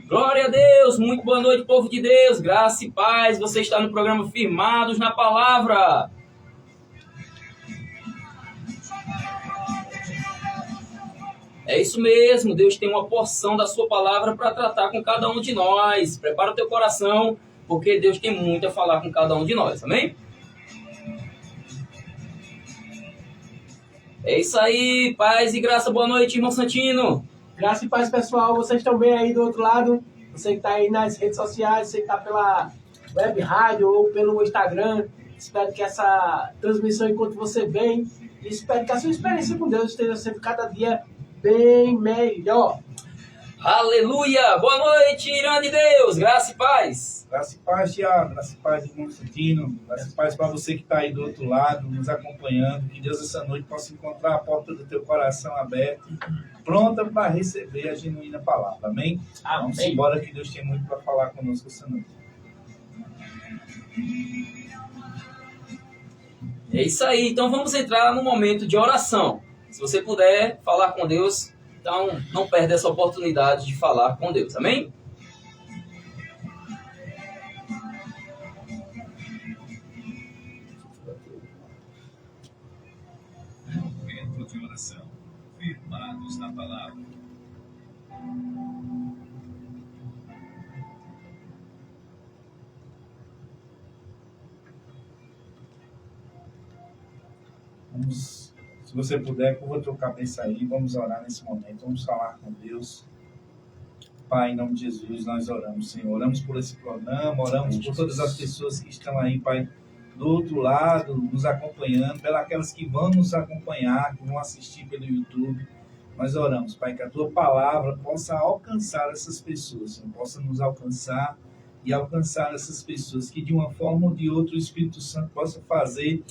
Glória a Deus, muito boa noite, povo de Deus, graça e paz. Você está no programa Firmados na Palavra. É isso mesmo, Deus tem uma porção da sua palavra para tratar com cada um de nós. Prepara o teu coração, porque Deus tem muito a falar com cada um de nós, amém? É isso aí, paz e graça, boa noite, irmão Santino. Graça e paz, pessoal. Vocês estão bem aí do outro lado? Você que está aí nas redes sociais, você que está pela web rádio ou pelo Instagram. Espero que essa transmissão encontre você bem. E espero que a sua experiência com Deus esteja sendo cada dia bem melhor. Aleluia! Boa noite, Irã de Deus, graça e paz. Graça e paz, Tiago. Graça e paz, irmão Santino. Graça e paz para você que está aí do outro lado, nos acompanhando. Que Deus essa noite possa encontrar a porta do teu coração aberta, pronta para receber a genuína palavra. Amém? Vamos embora, que Deus tem muito para falar conosco essa noite. É isso aí, então vamos entrar no momento de oração. Se você puder falar com Deus, então não perde essa oportunidade de falar com Deus, amém? Momento de oração, firmados na palavra. Vamos, se você puder, curva a tua cabeça aí, vamos orar nesse momento, vamos falar com Deus. Pai, em nome de Jesus, nós oramos, Senhor. Oramos por esse programa, oramos por todas as pessoas que estão aí, Pai, do outro lado, nos acompanhando, pelas aquelas que vão nos acompanhar, que vão assistir pelo YouTube. Nós oramos, Pai, que a tua palavra possa alcançar essas pessoas, Senhor, possa nos alcançar e alcançar essas pessoas, que de uma forma ou de outra o Espírito Santo possa fazer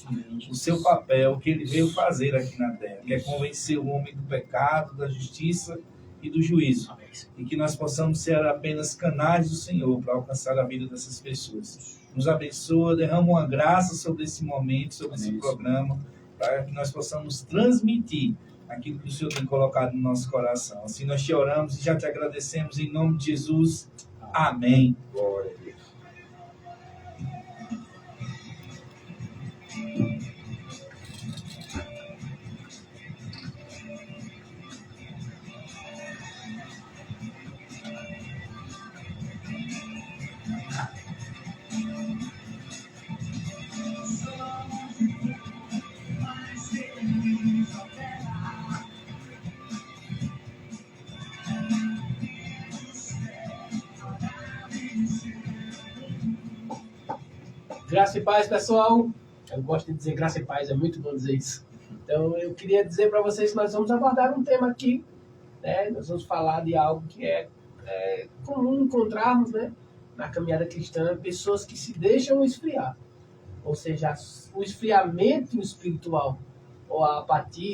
o seu papel, o que ele veio fazer aqui na terra, que é convencer o homem do pecado, da justiça e do juízo. E que nós possamos ser apenas canais do Senhor para alcançar a vida dessas pessoas. Nos abençoa, derrama uma graça sobre esse momento, sobre esse programa, para que nós possamos transmitir aquilo que o Senhor tem colocado no nosso coração. Assim nós te oramos e já te agradecemos em nome de Jesus. Amém. Glória a Deus. Graça e paz, pessoal. Eu gosto de dizer graça e paz, é muito bom dizer isso. Então, eu queria dizer para vocês que nós vamos abordar um tema aqui, né? Nós vamos falar de algo que é comum encontrarmos, né, na caminhada cristã, pessoas que se deixam esfriar. Ou seja, o esfriamento espiritual, ou a apatia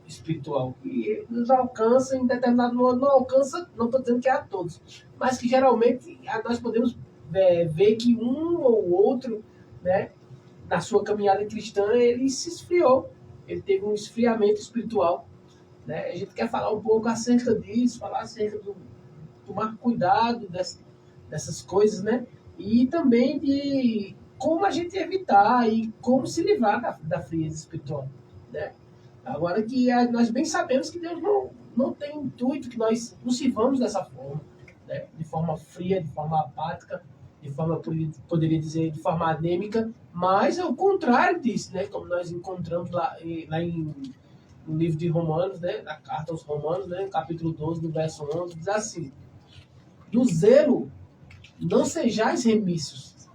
espiritual, que nos alcança em determinado modo, não alcança, não estou dizendo que é a todos, mas que geralmente nós podemos ver que um ou outro, né, na sua caminhada cristã, ele se esfriou, ele teve um esfriamento espiritual, né? A gente quer falar um pouco acerca disso, falar acerca do tomar cuidado dessas coisas, né? E também de como a gente evitar e como se livrar da frieza espiritual, né? Agora que nós bem sabemos que Deus não tem intuito que nós nos sirvamos dessa forma, né? De forma fria, de forma apática, de forma, poderia dizer, de forma anêmica, mas é o contrário disso, né? Como nós encontramos lá no livro de Romanos, né? Na carta aos Romanos, né? Capítulo 12, no verso 11, diz assim: do zelo não sejais remissos,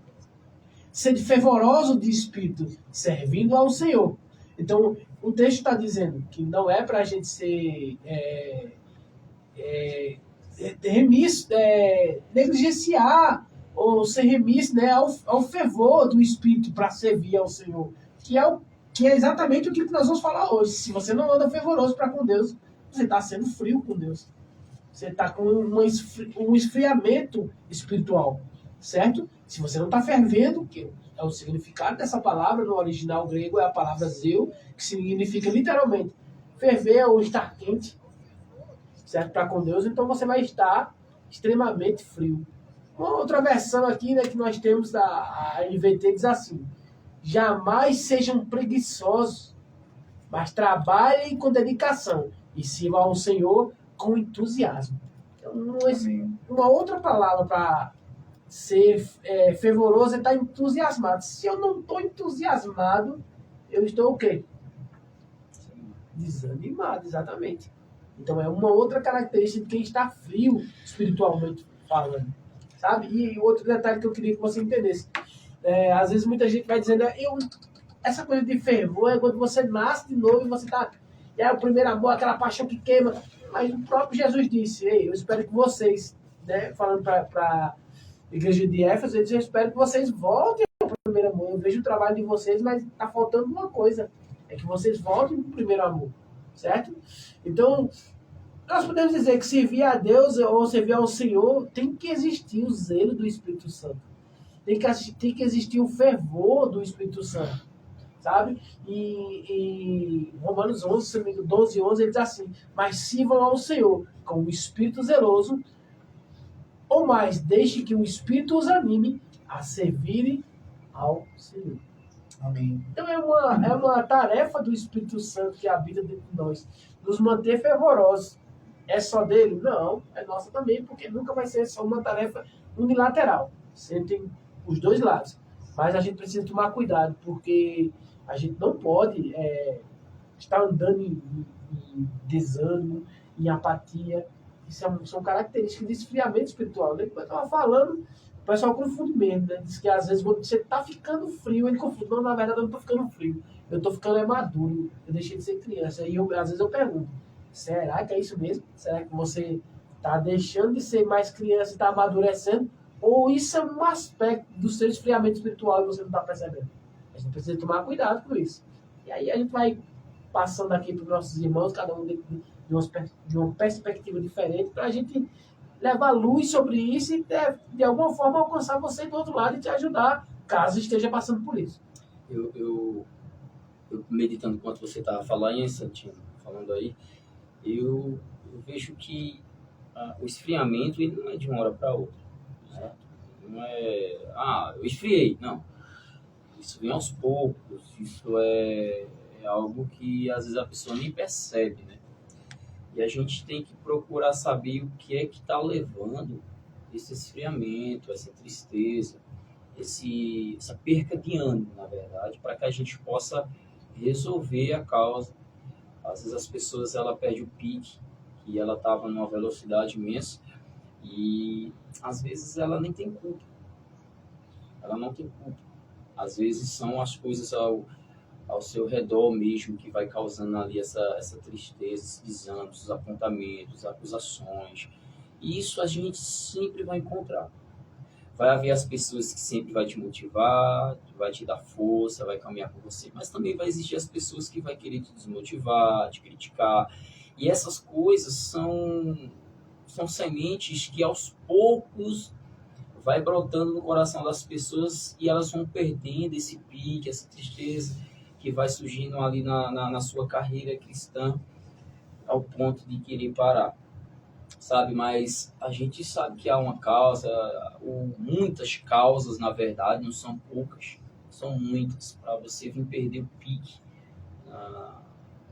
sede fervoroso de espírito, servindo ao Senhor. Então, o texto está dizendo que não é para a gente ser remisso, negligenciar ou ser remisso, né, ao fervor do espírito para servir ao Senhor, que é exatamente o que nós vamos falar hoje. Se você não anda fervoroso para com Deus, você está sendo frio com Deus. Você está com um esfriamento espiritual, certo? Se você não está fervendo, que é o significado dessa palavra no original grego, é a palavra zeu, que significa literalmente ferver ou estar quente, certo? Para com Deus, então você vai estar extremamente frio. Uma outra versão aqui, né, que nós temos a NVT diz assim: jamais sejam preguiçosos, mas trabalhem com dedicação e sirvam ao Senhor com entusiasmo. Então, uma outra palavra para ser fervoroso é estar entusiasmado. Se eu não estou entusiasmado, eu estou o quê? Desanimado, exatamente. Então é uma outra característica de quem está frio espiritualmente falando, sabe? E outro detalhe que eu queria que você entendesse. Às vezes muita gente vai dizendo, essa coisa de fervor é quando você nasce de novo e você está... É o primeiro amor, aquela paixão que queima. Mas o próprio Jesus disse, eu espero que vocês, né, falando para a igreja de Éfeso, ele diz, eu espero que vocês voltem ao primeiro amor. Eu vejo o trabalho de vocês, mas está faltando uma coisa. É que vocês voltem para o primeiro amor. Certo? Então, nós podemos dizer que servir a Deus ou servir ao Senhor tem que existir o zelo do Espírito Santo. Tem que existir o fervor do Espírito Santo. Sabe? E Romanos 12, 11, ele diz assim: mas sirvam ao Senhor com o Espírito zeloso, ou mais, deixe que o Espírito os anime a servirem ao Senhor. Amém. Então é uma tarefa do Espírito Santo que habita dentro de nós, nos manter fervorosos. É só dele? Não, é nossa também, porque nunca vai ser só uma tarefa unilateral. Sempre tem os dois lados. Mas a gente precisa tomar cuidado, porque a gente não pode estar andando em desânimo, em apatia. Isso são características de esfriamento espiritual. Né? Como eu estava falando, o pessoal confunde mesmo, né? Diz que às vezes quando você está ficando frio, ele confunde. Não, na verdade eu não estou ficando frio. Eu estou ficando maduro. Eu deixei de ser criança. E às vezes eu pergunto, será que é isso mesmo? Será que você está deixando de ser mais criança e está amadurecendo? Ou isso é um aspecto do seu esfriamento espiritual e você não está percebendo? A gente precisa tomar cuidado com isso. E aí a gente vai passando aqui para os nossos irmãos, cada um de uma perspectiva diferente, para a gente levar luz sobre isso e, de alguma forma, alcançar você do outro lado e te ajudar, caso esteja passando por isso. Eu meditando enquanto você estava falando, Santinho, falando aí, eu vejo que o esfriamento ele não é de uma hora para outra. Certo? Não é, eu esfriei, não. Isso vem aos poucos, isso é algo que às vezes a pessoa nem percebe, né? E a gente tem que procurar saber o que é que está levando esse esfriamento, essa tristeza, essa perca de ânimo, na verdade, para que a gente possa resolver a causa. Às vezes as pessoas perdem o pique, que ela estava numa velocidade imensa, e às vezes ela nem tem culpa. Ela não tem culpa. Às vezes são as coisas ao seu redor mesmo que vai causando ali essa tristeza, esses desânimos, os apontamentos, acusações. E isso a gente sempre vai encontrar. Vai haver as pessoas que sempre vai te motivar, vai te dar força, vai caminhar com você, mas também vai existir as pessoas que vai querer te desmotivar, te criticar. E essas coisas são sementes que aos poucos vai brotando no coração das pessoas e elas vão perdendo esse pique, essa tristeza que vai surgindo ali na sua carreira cristã ao ponto de querer parar, sabe? Mas a gente sabe que há uma causa, ou muitas causas, na verdade, não são poucas, são muitas, para você vir perder o pique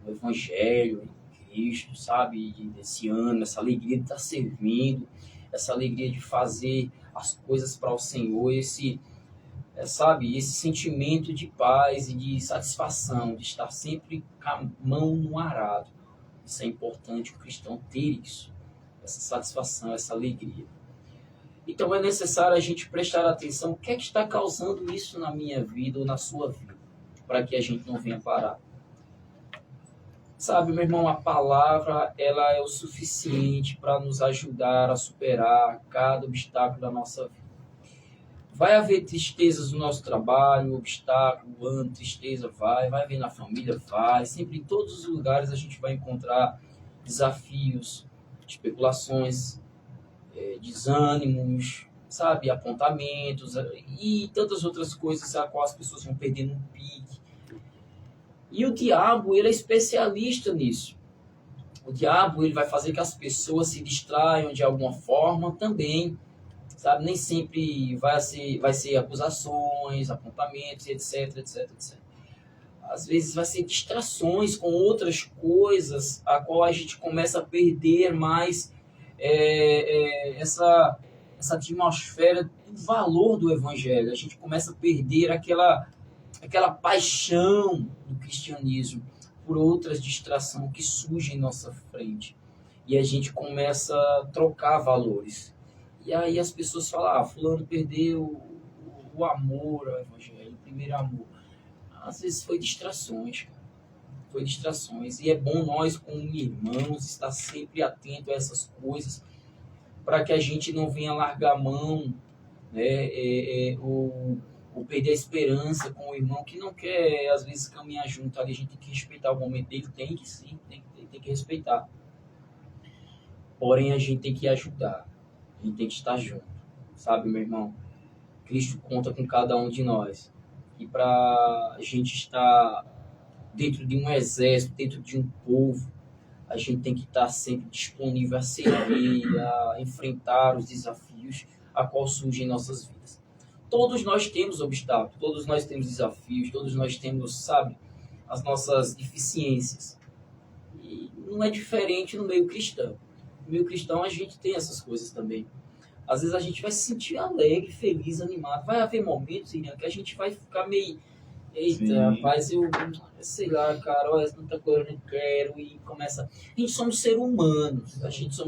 no Evangelho, em Cristo, sabe? Desse ano, essa alegria de estar servindo, essa alegria de fazer as coisas para o Senhor, esse sentimento de paz e de satisfação, de estar sempre com a mão no arado. Isso é importante o cristão ter isso, essa satisfação, essa alegria. Então é necessário a gente prestar atenção o que é que está causando isso na minha vida ou na sua vida, para que a gente não venha parar. Sabe, meu irmão, a palavra ela é o suficiente para nos ajudar a superar cada obstáculo da nossa vida. Vai haver tristezas no nosso trabalho, obstáculo, ano, tristeza, vai haver na família, vai. Sempre em todos os lugares a gente vai encontrar desafios, especulações, desânimos, sabe, apontamentos e tantas outras coisas a qual as pessoas vão perdendo um pique. E o diabo, ele é especialista nisso. O diabo, ele vai fazer que as pessoas se distraiam de alguma forma também, sabe? Nem sempre vai ser acusações, apontamentos, etc, etc, etc. Às vezes vai ser distrações com outras coisas, a qual a gente começa a perder mais essa atmosfera do valor do evangelho. A gente começa a perder aquela paixão do cristianismo por outras distrações que surgem em nossa frente. E a gente começa a trocar valores. E aí as pessoas falam, fulano perdeu o amor ao evangelho, o primeiro amor. Às vezes foi distrações, cara. Foi distrações. E é bom nós, como irmãos, estar sempre atento a essas coisas, para que a gente não venha largar a mão, né, ou perder a esperança com o irmão que não quer, às vezes, caminhar junto ali. A gente tem que respeitar o momento dele, tem que respeitar. Porém, a gente tem que ajudar, a gente tem que estar junto, sabe, meu irmão? Cristo conta com cada um de nós. E para a gente estar dentro de um exército, dentro de um povo, a gente tem que estar sempre disponível a servir, a enfrentar os desafios a qual surgem em nossas vidas. Todos nós temos obstáculos, todos nós temos desafios, todos nós temos, sabe, as nossas deficiências. E não é diferente no meio cristão. No meio cristão a gente tem essas coisas também. Às vezes a gente vai se sentir alegre, feliz, animado. Vai haver momentos, Irian, que a gente vai ficar meio... Eita, Sim. rapaz, eu sei lá, cara, olha, tanta coisa eu não quero. E começa... A gente somos seres humanos. A gente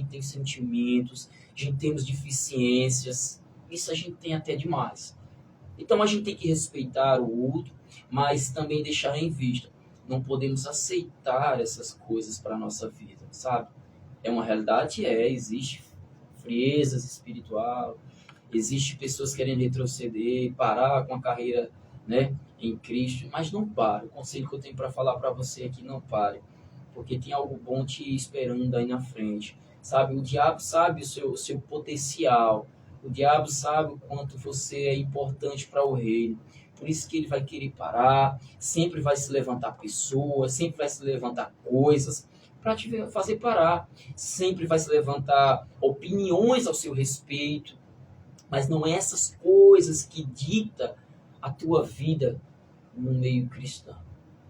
tem sentimentos, a gente temos deficiências. Isso a gente tem até demais. Então a gente tem que respeitar o outro, mas também deixar em vista. Não podemos aceitar essas coisas para a nossa vida, sabe? É uma realidade, existe friezas espiritual, existe pessoas querendo retroceder, parar com a carreira, né, em Cristo, mas não pare. O conselho que eu tenho para falar para você é que não pare, porque tem algo bom te esperando aí na frente, sabe? O diabo sabe o seu potencial, o diabo sabe o quanto você é importante para o reino, por isso que ele vai querer parar, sempre vai se levantar pessoas, sempre vai se levantar coisas para te fazer parar, sempre vai se levantar opiniões ao seu respeito, mas não é essas coisas que dita a tua vida no meio cristão.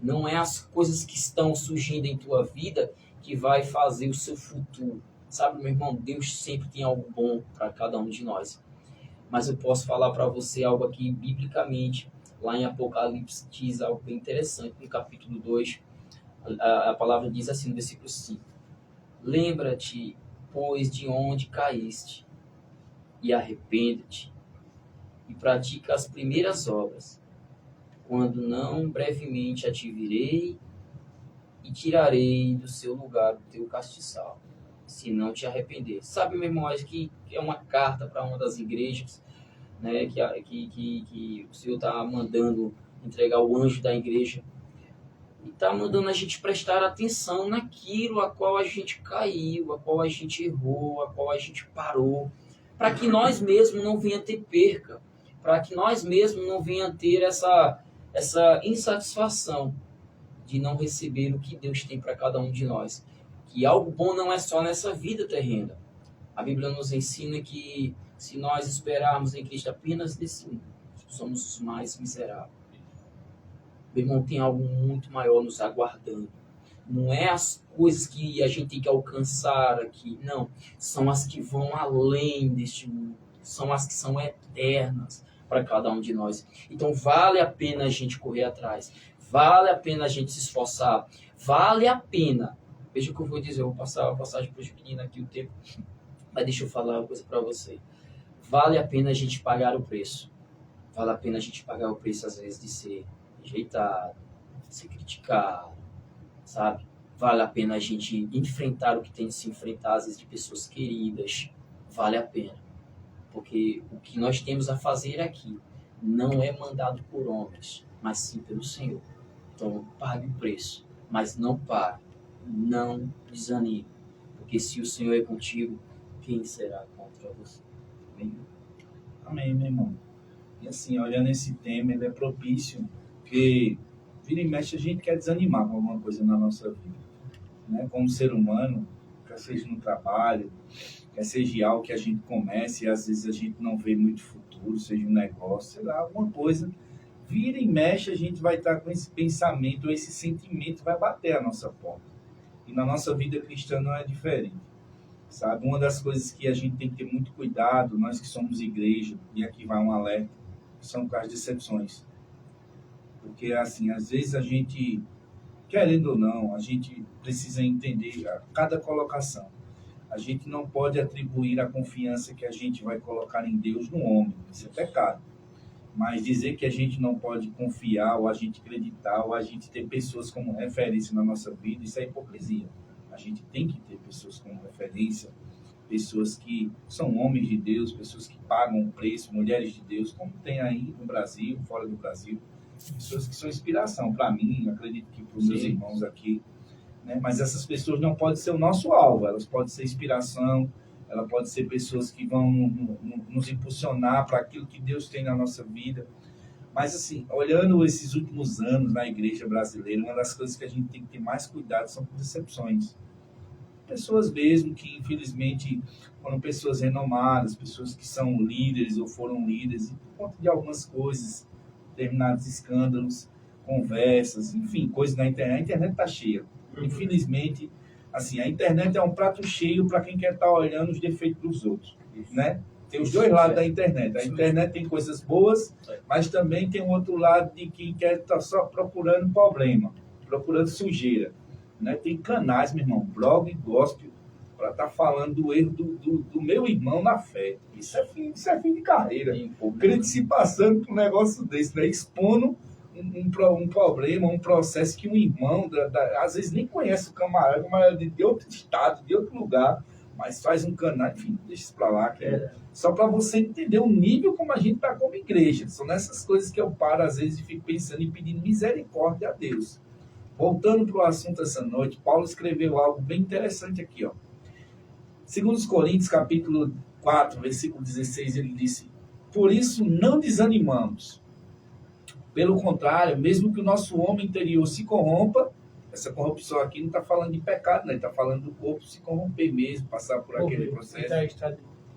Não é as coisas que estão surgindo em tua vida que vai fazer o seu futuro. Sabe, meu irmão, Deus sempre tem algo bom para cada um de nós. Mas eu posso falar para você algo aqui, biblicamente, lá em Apocalipse, diz algo bem interessante, no capítulo 2, a palavra diz assim no versículo 5. Lembra-te, pois, de onde caíste, e arrepende-te, e pratica as primeiras obras, quando não brevemente a te virei e tirarei do seu lugar o teu castiçal, se não te arrepender. Sabe, meu irmão, acho que é uma carta para uma das igrejas, né, que o Senhor está mandando entregar o anjo da igreja, e está mandando a gente prestar atenção naquilo a qual a gente caiu, a qual a gente errou, a qual a gente parou, para que nós mesmos não venha ter perca, para que nós mesmos não venha ter essa insatisfação de não receber o que Deus tem para cada um de nós. Que algo bom não é só nessa vida terrena. A Bíblia nos ensina que se nós esperarmos em Cristo apenas nesse mundo, somos os mais miseráveis. Meu irmão, tem algo muito maior nos aguardando. Não é as coisas que a gente tem que alcançar aqui, não. São as que vão além deste mundo. São as que são eternas para cada um de nós. Então vale a pena a gente correr atrás. Vale a pena a gente se esforçar. Vale a pena. Veja o que eu vou dizer. Eu vou passar a passagem para os meninos aqui o tempo. Mas deixa eu falar uma coisa para você. Vale a pena a gente pagar o preço. Vale a pena a gente pagar o preço, às vezes, de ser rejeitado, de ser criticado, sabe? Vale a pena a gente enfrentar o que tem de se enfrentar, às vezes, de pessoas queridas. Vale a pena. Porque o que nós temos a fazer aqui não é mandado por homens, mas sim pelo Senhor. Então, pague o preço, mas não pare, não desanime. Porque se o Senhor é contigo, quem será contra você? Amém? Amém, meu irmão. E assim, olhando esse tema, ele é propício, porque vira e mexe a gente quer desanimar com alguma coisa na nossa vida. né, como ser humano, quer seja no trabalho, quer seja algo que a gente comece e às vezes a gente não vê muito futuro, seja um negócio, sei lá, alguma coisa, vira e mexe, a gente vai estar com esse pensamento, esse sentimento vai bater a nossa porta. E na nossa vida cristã não é diferente, sabe? Uma das coisas que a gente tem que ter muito cuidado, nós que somos igreja, e aqui vai um alerta, são com as decepções. Porque, assim, às vezes a gente, querendo ou não, a gente precisa entender cada colocação. A gente não pode atribuir a confiança que a gente vai colocar em Deus no homem. Isso é pecado. Mas dizer que a gente não pode confiar, ou a gente acreditar, ou a gente ter pessoas como referência na nossa vida, isso é hipocrisia. A gente tem que ter pessoas como referência, pessoas que são homens de Deus, pessoas que pagam um preço, mulheres de Deus, como tem aí no Brasil, fora do Brasil. Pessoas que são inspiração para mim, acredito que para os meus irmãos aqui, né? Mas essas pessoas não podem ser o nosso alvo, elas podem ser inspiração, elas podem ser pessoas que vão nos impulsionar para aquilo que Deus tem na nossa vida. Mas, assim, olhando esses últimos anos na igreja brasileira, uma das coisas que a gente tem que ter mais cuidado são com decepções. Pessoas mesmo que, infelizmente, foram pessoas renomadas, pessoas que são líderes ou foram líderes, e por conta de algumas coisas, determinados escândalos, conversas, enfim, coisas na internet. A internet está cheia. Infelizmente, assim, a internet é um prato cheio para quem quer estar olhando os defeitos dos outros, né? Tem os dois lados da internet. A internet tem coisas boas, mas também tem um outro lado de quem quer estar só procurando problema, procurando sujeira, né? Tem canais, meu irmão, blog gospel, para estar falando do erro do meu irmão na fé. Isso é fim de carreira. O crente se passando por um negócio desse, né? Expondo um problema, um processo que um irmão, às vezes nem conhece o camarada de outro estado, de outro lugar, mas faz um canal, enfim, deixa isso para lá, que só para você entender o nível como a gente está como igreja. São nessas coisas que eu paro, às vezes, e fico pensando e pedindo misericórdia a Deus. Voltando para o assunto essa noite, Paulo escreveu algo bem interessante aqui, ó. Segundo os Coríntios, capítulo 4, versículo 16, ele disse: por isso não desanimamos. Pelo contrário, mesmo que o nosso homem interior se corrompa, essa corrupção aqui não está falando de pecado, né? Está falando do corpo se corromper mesmo, passar por aquele processo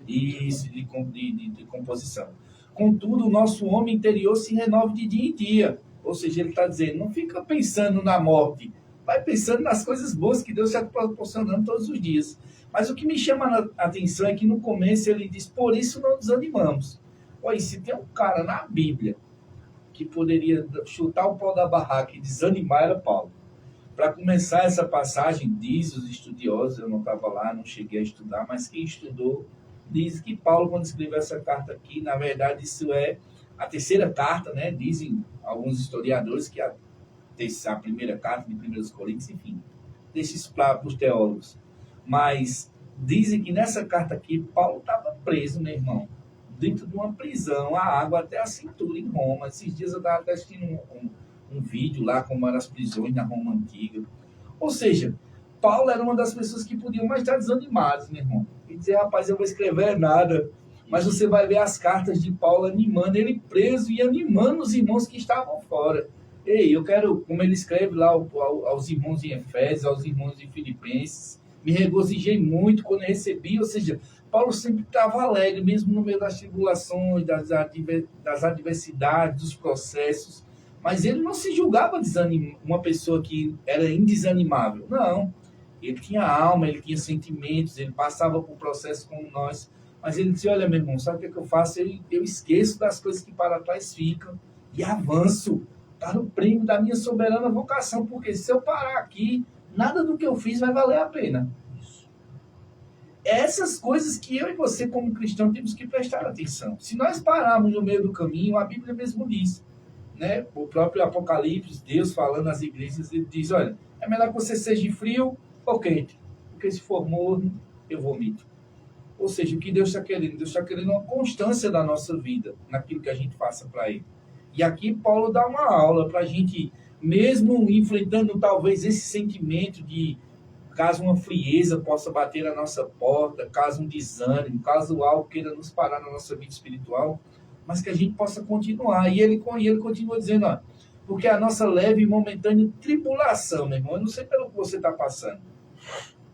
de composição. Contudo, o nosso homem interior se renova de dia em dia. Ou seja, ele está dizendo, não fica pensando na morte, vai pensando nas coisas boas que Deus está proporcionando todos os dias. Mas o que me chama a atenção é que no começo ele diz, por isso não desanimamos. Olha, se tem um cara na Bíblia que poderia chutar o pau da barraca e desanimar, era Paulo. Para começar essa passagem, diz os estudiosos, eu não estava lá, não cheguei a estudar, mas quem estudou diz que Paulo, quando escreveu essa carta aqui, na verdade isso é a terceira carta, né? Dizem alguns historiadores que a primeira carta de 1 Coríntios, enfim, deixa isso para os teólogos. Mas dizem que nessa carta aqui, Paulo estava preso, meu irmão, dentro de uma prisão, a água até a cintura em Roma. Esses dias eu estava até assistindo um vídeo lá, como eram as prisões na Roma Antiga. Ou seja, Paulo era uma das pessoas que podiam mais estar desanimadas, meu irmão. E dizer, rapaz, eu vou escrever nada. Mas você vai ver as cartas de Paulo animando ele preso e animando os irmãos que estavam fora. Ei, eu quero, como ele escreve lá aos irmãos em Efésios, aos irmãos em Filipenses, me regozijei muito quando recebi, ou seja, Paulo sempre estava alegre, mesmo no meio das tribulações, das adversidades, dos processos, mas ele não se julgava uma pessoa que era indesanimável, não. Ele tinha alma, ele tinha sentimentos, ele passava por processos como nós, mas ele disse, olha, meu irmão, sabe o que eu faço? Eu esqueço das coisas que para trás ficam e avanço para o prêmio da minha soberana vocação, porque se eu parar aqui, nada do que eu fiz vai valer a pena. Essas coisas que eu e você, como cristão, temos que prestar atenção. Se nós pararmos no meio do caminho, a Bíblia mesmo diz, né? O próprio Apocalipse, Deus falando às igrejas, ele diz, olha, é melhor que você seja frio ou quente, porque se for morno, eu vomito. Ou seja, o que Deus está querendo? Deus está querendo uma constância da nossa vida, naquilo que a gente faça para Ele. E aqui Paulo dá uma aula para a gente, mesmo enfrentando talvez esse sentimento de caso uma frieza possa bater na nossa porta, caso um desânimo, caso algo queira nos parar na nossa vida espiritual, mas que a gente possa continuar. E ele continua dizendo, ó, porque a nossa leve e momentânea tribulação, meu irmão, eu não sei pelo que você está passando,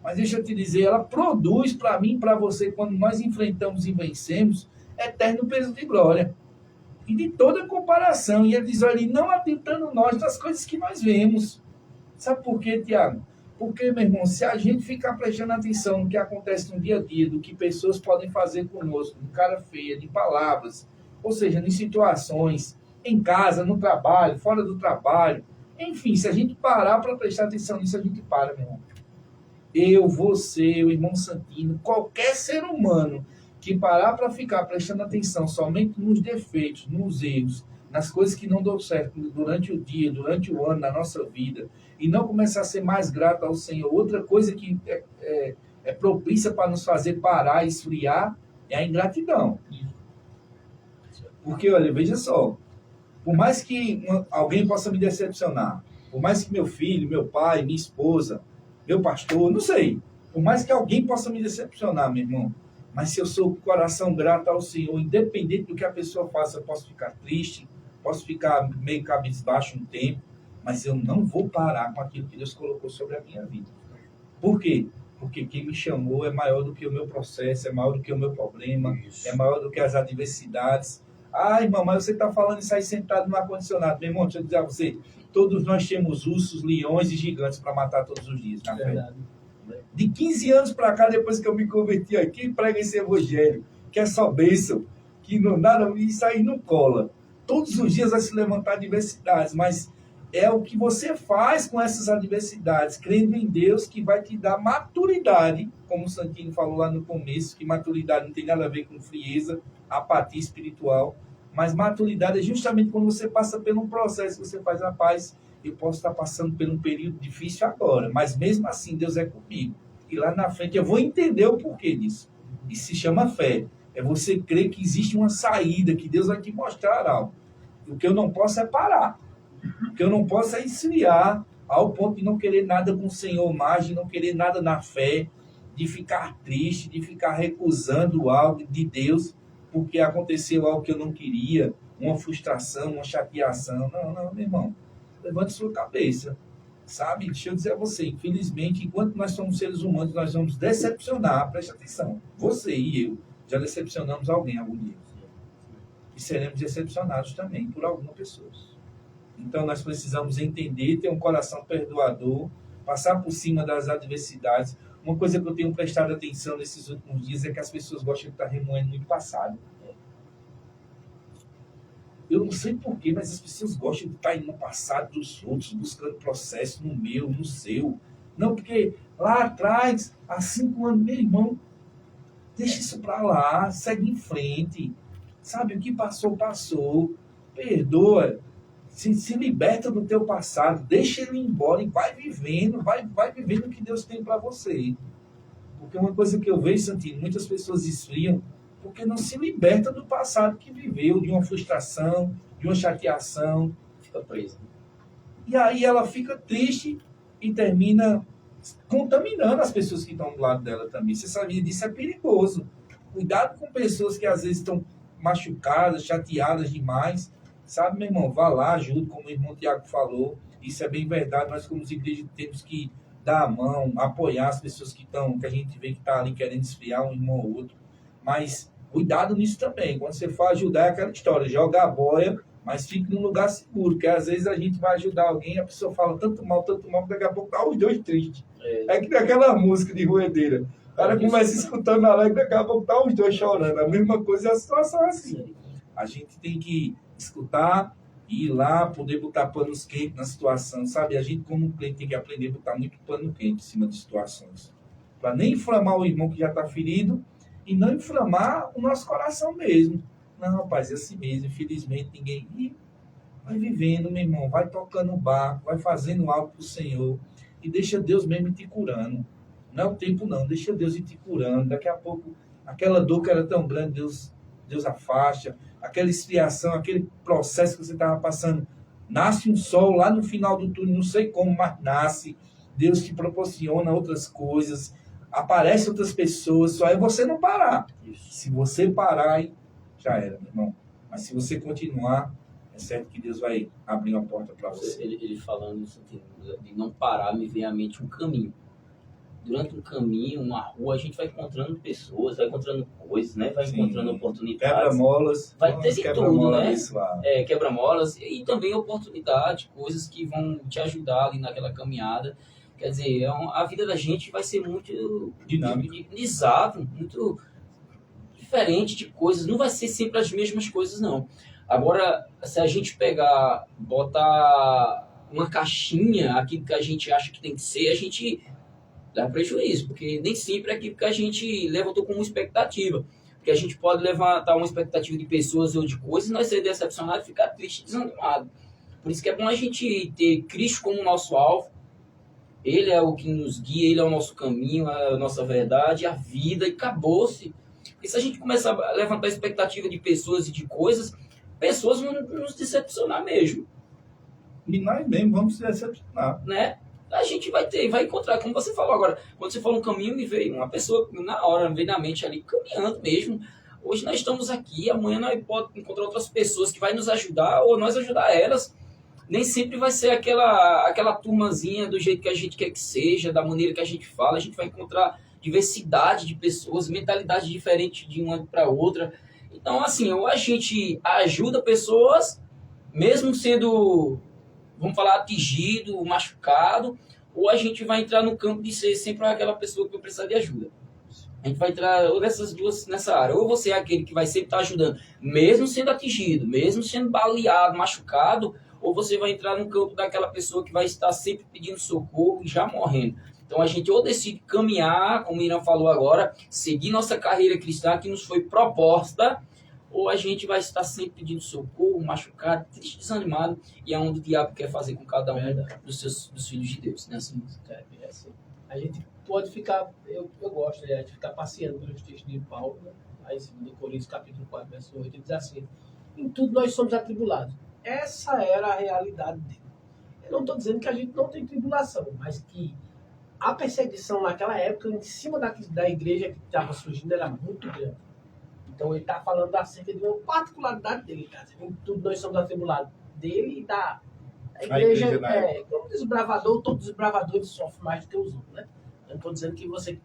Mas deixa eu te dizer, ela produz para mim e para você, quando nós enfrentamos e vencemos, eterno peso de glória. E de toda comparação. E ele diz, olha, não atentando nós das coisas que nós vemos. Sabe por quê, Tiago? Porque, meu irmão, se a gente ficar prestando atenção no que acontece no dia a dia, do que pessoas podem fazer conosco, de cara feia, de palavras, ou seja, em situações, em casa, no trabalho, fora do trabalho, enfim, se a gente parar para prestar atenção nisso, a gente para, meu irmão. Eu, você, o irmão Santino, qualquer ser humano que parar para ficar prestando atenção somente nos defeitos, nos erros, nas coisas que não dão certo durante o dia, durante o ano, na nossa vida, e não começar a ser mais grato ao Senhor. Outra coisa que é propícia para nos fazer parar, esfriar, é a ingratidão. Porque, olha, veja só, por mais que alguém possa me decepcionar, por mais que meu filho, meu pai, minha esposa, meu pastor, não sei, por mais que alguém possa me decepcionar, meu irmão, mas se eu sou com o coração grato ao Senhor, independente do que a pessoa faça, eu posso ficar triste, posso ficar meio cabisbaixo um tempo, mas eu não vou parar com aquilo que Deus colocou sobre a minha vida. Por quê? Porque quem me chamou é maior do que o meu processo, é maior do que o meu problema, é maior do que as adversidades. Ah, irmão, mas você está falando isso aí sentado no ar-condicionado. Meu irmão, deixa eu dizer a você, todos nós temos ursos, leões e gigantes para matar todos os dias. Na fé. De 15 anos para cá, depois que eu me converti aqui, prega esse evangelho, que é só bênção, que não nada, isso aí não cola. Todos os dias vai se levantar adversidades, mas é o que você faz com essas adversidades, crendo em Deus, que vai te dar maturidade, como o Santino falou lá no começo, que maturidade não tem nada a ver com frieza, apatia espiritual, mas maturidade é justamente quando você passa por um processo, você faz a paz. Eu posso estar passando por um período difícil agora, mas mesmo assim Deus é comigo. E lá na frente eu vou entender o porquê disso. Isso se chama fé. É você crer que existe uma saída, que Deus vai te mostrar algo. O que eu não posso é parar. O que eu não posso é esfriar ao ponto de não querer nada com o Senhor mais, de não querer nada na fé, de ficar triste, de ficar recusando algo de Deus, porque aconteceu algo que eu não queria, uma frustração, uma chateação. Não, meu irmão. Levante sua cabeça, sabe? Deixa eu dizer a você, infelizmente, enquanto nós somos seres humanos, nós vamos decepcionar, preste atenção, você e eu já decepcionamos alguém algum dia. E seremos decepcionados também por algumas pessoas. Então nós precisamos entender, ter um coração perdoador, passar por cima das adversidades. Uma coisa que eu tenho prestado atenção nesses últimos dias é que as pessoas gostam de estar remoendo muito passado. Eu não sei porquê, mas as pessoas gostam de estar indo no passado dos outros, buscando processo no meu, no seu. Não, porque lá atrás, há 5 anos, meu irmão, deixa isso para lá, segue em frente. Sabe, o que passou, passou. Perdoa. Se liberta do teu passado, deixa ele embora e vai vivendo o que Deus tem para você. Porque uma coisa que eu vejo, Santino, muitas pessoas esfriam porque não se liberta do passado que viveu, de uma frustração, de uma chateação. Fica presa. E aí ela fica triste e termina contaminando as pessoas que estão do lado dela também. Você sabia disso? É perigoso. Cuidado com pessoas que às vezes estão machucadas, chateadas demais. Sabe, meu irmão? Vá lá, ajude, como o irmão Tiago falou. Isso é bem verdade. Nós, como igreja, temos que dar a mão, apoiar as pessoas que a gente vê que estão ali querendo esfriar um irmão ou outro. Mas cuidado nisso também. Quando você for ajudar, é aquela história, joga a boia, mas fique num lugar seguro, porque às vezes a gente vai ajudar alguém, a pessoa fala tanto mal, que daqui a pouco tá os dois tristes. É que tem aquela música de Ruedeira. O cara começa escutando alegre, daqui a pouco tá os dois chorando. A mesma coisa é a situação assim. A gente tem que escutar e ir lá, poder botar panos quentes na situação, sabe? A gente, como cliente, tem que aprender a botar muito pano quente em cima de situações. Para nem inflamar o irmão que já está ferido, e não inflamar o nosso coração mesmo. Não, rapaz, é assim mesmo. Infelizmente, ninguém... E vai vivendo, meu irmão. Vai tocando o barco, vai fazendo algo para o Senhor. E deixa Deus mesmo te curando. Não é o tempo, não. Deixa Deus ir te curando. Daqui a pouco, aquela dor que era tão grande, Deus afasta. Aquela esfriação, aquele processo que você estava passando. Nasce um sol lá no final do túnel, não sei como, mas nasce. Deus te proporciona outras coisas. Aparecem outras pessoas, só é você não parar. Isso. Se você parar, aí já era, meu irmão. Mas se você continuar, é certo que Deus vai abrir uma porta para você. Ele falando no sentido de não parar, me vem à mente um caminho. durante um caminho, uma rua, a gente vai encontrando pessoas, vai encontrando coisas, né? Vai Sim. encontrando oportunidades. Quebra-molas. Vai ter de tudo, né? Abençoado. Quebra-molas e também oportunidade, coisas que vão te ajudar ali naquela caminhada. Quer dizer, a vida da gente vai ser muito Dinâmico. exato, muito diferente de coisas. Não vai ser sempre as mesmas coisas, não. Agora, se a gente pegar, botar uma caixinha, aquilo que a gente acha que tem que ser, a gente dá prejuízo, porque nem sempre é aquilo que a gente levantou como expectativa. Porque a gente pode levantar uma expectativa de pessoas ou de coisas, nós ser decepcionado e ficar triste, desanimado. Por isso que é bom a gente ter Cristo como nosso alvo. Ele é o que nos guia, ele é o nosso caminho, a nossa verdade, a vida, e acabou-se. Porque se a gente começar a levantar a expectativa de pessoas e de coisas, pessoas vão nos decepcionar mesmo, E nós mesmos vamos se decepcionar. né? A gente vai encontrar, como você falou agora, quando você falou um caminho, me veio uma pessoa na hora, me veio na mente ali, caminhando mesmo. Hoje nós estamos aqui, amanhã nós podemos encontrar outras pessoas que vai nos ajudar ou nós ajudar elas. Nem sempre vai ser aquela turmazinha do jeito que a gente quer que seja, da maneira que a gente fala. A gente vai encontrar diversidade de pessoas, mentalidade diferente de uma para outra. Então, assim, ou a gente ajuda pessoas, mesmo sendo, vamos falar, atingido, machucado, ou a gente vai entrar no campo de ser sempre aquela pessoa que vai precisar de ajuda. A gente vai entrar ou dessas duas nessa área. Ou você é aquele que vai sempre estar ajudando, mesmo sendo atingido, mesmo sendo baleado, machucado, ou você vai entrar no campo daquela pessoa que vai estar sempre pedindo socorro e já morrendo. Então a gente ou decide caminhar, como o Irã falou agora, seguir nossa carreira cristã que nos foi proposta, ou a gente vai estar sempre pedindo socorro, machucado, triste, desanimado, e é onde o diabo quer fazer com cada um dos filhos de Deus. Né? Assim, É assim. A gente pode ficar, eu gosto de ficar passeando pelos textos de Paulo, né? Aí em 2 Coríntios capítulo 4, verso 8, ele diz assim: em tudo nós somos atribulados. Essa era a realidade dele. Eu não estou dizendo que a gente não tem tribulação, mas que a perseguição naquela época, em cima da igreja que estava surgindo, era muito grande. Então ele está falando acerca de uma particularidade dele, tá? Em tudo nós somos atribulados dele e da igreja. Como desbravador, todos os desbravadores sofrem mais do que os outros, né? Eu não estou dizendo que você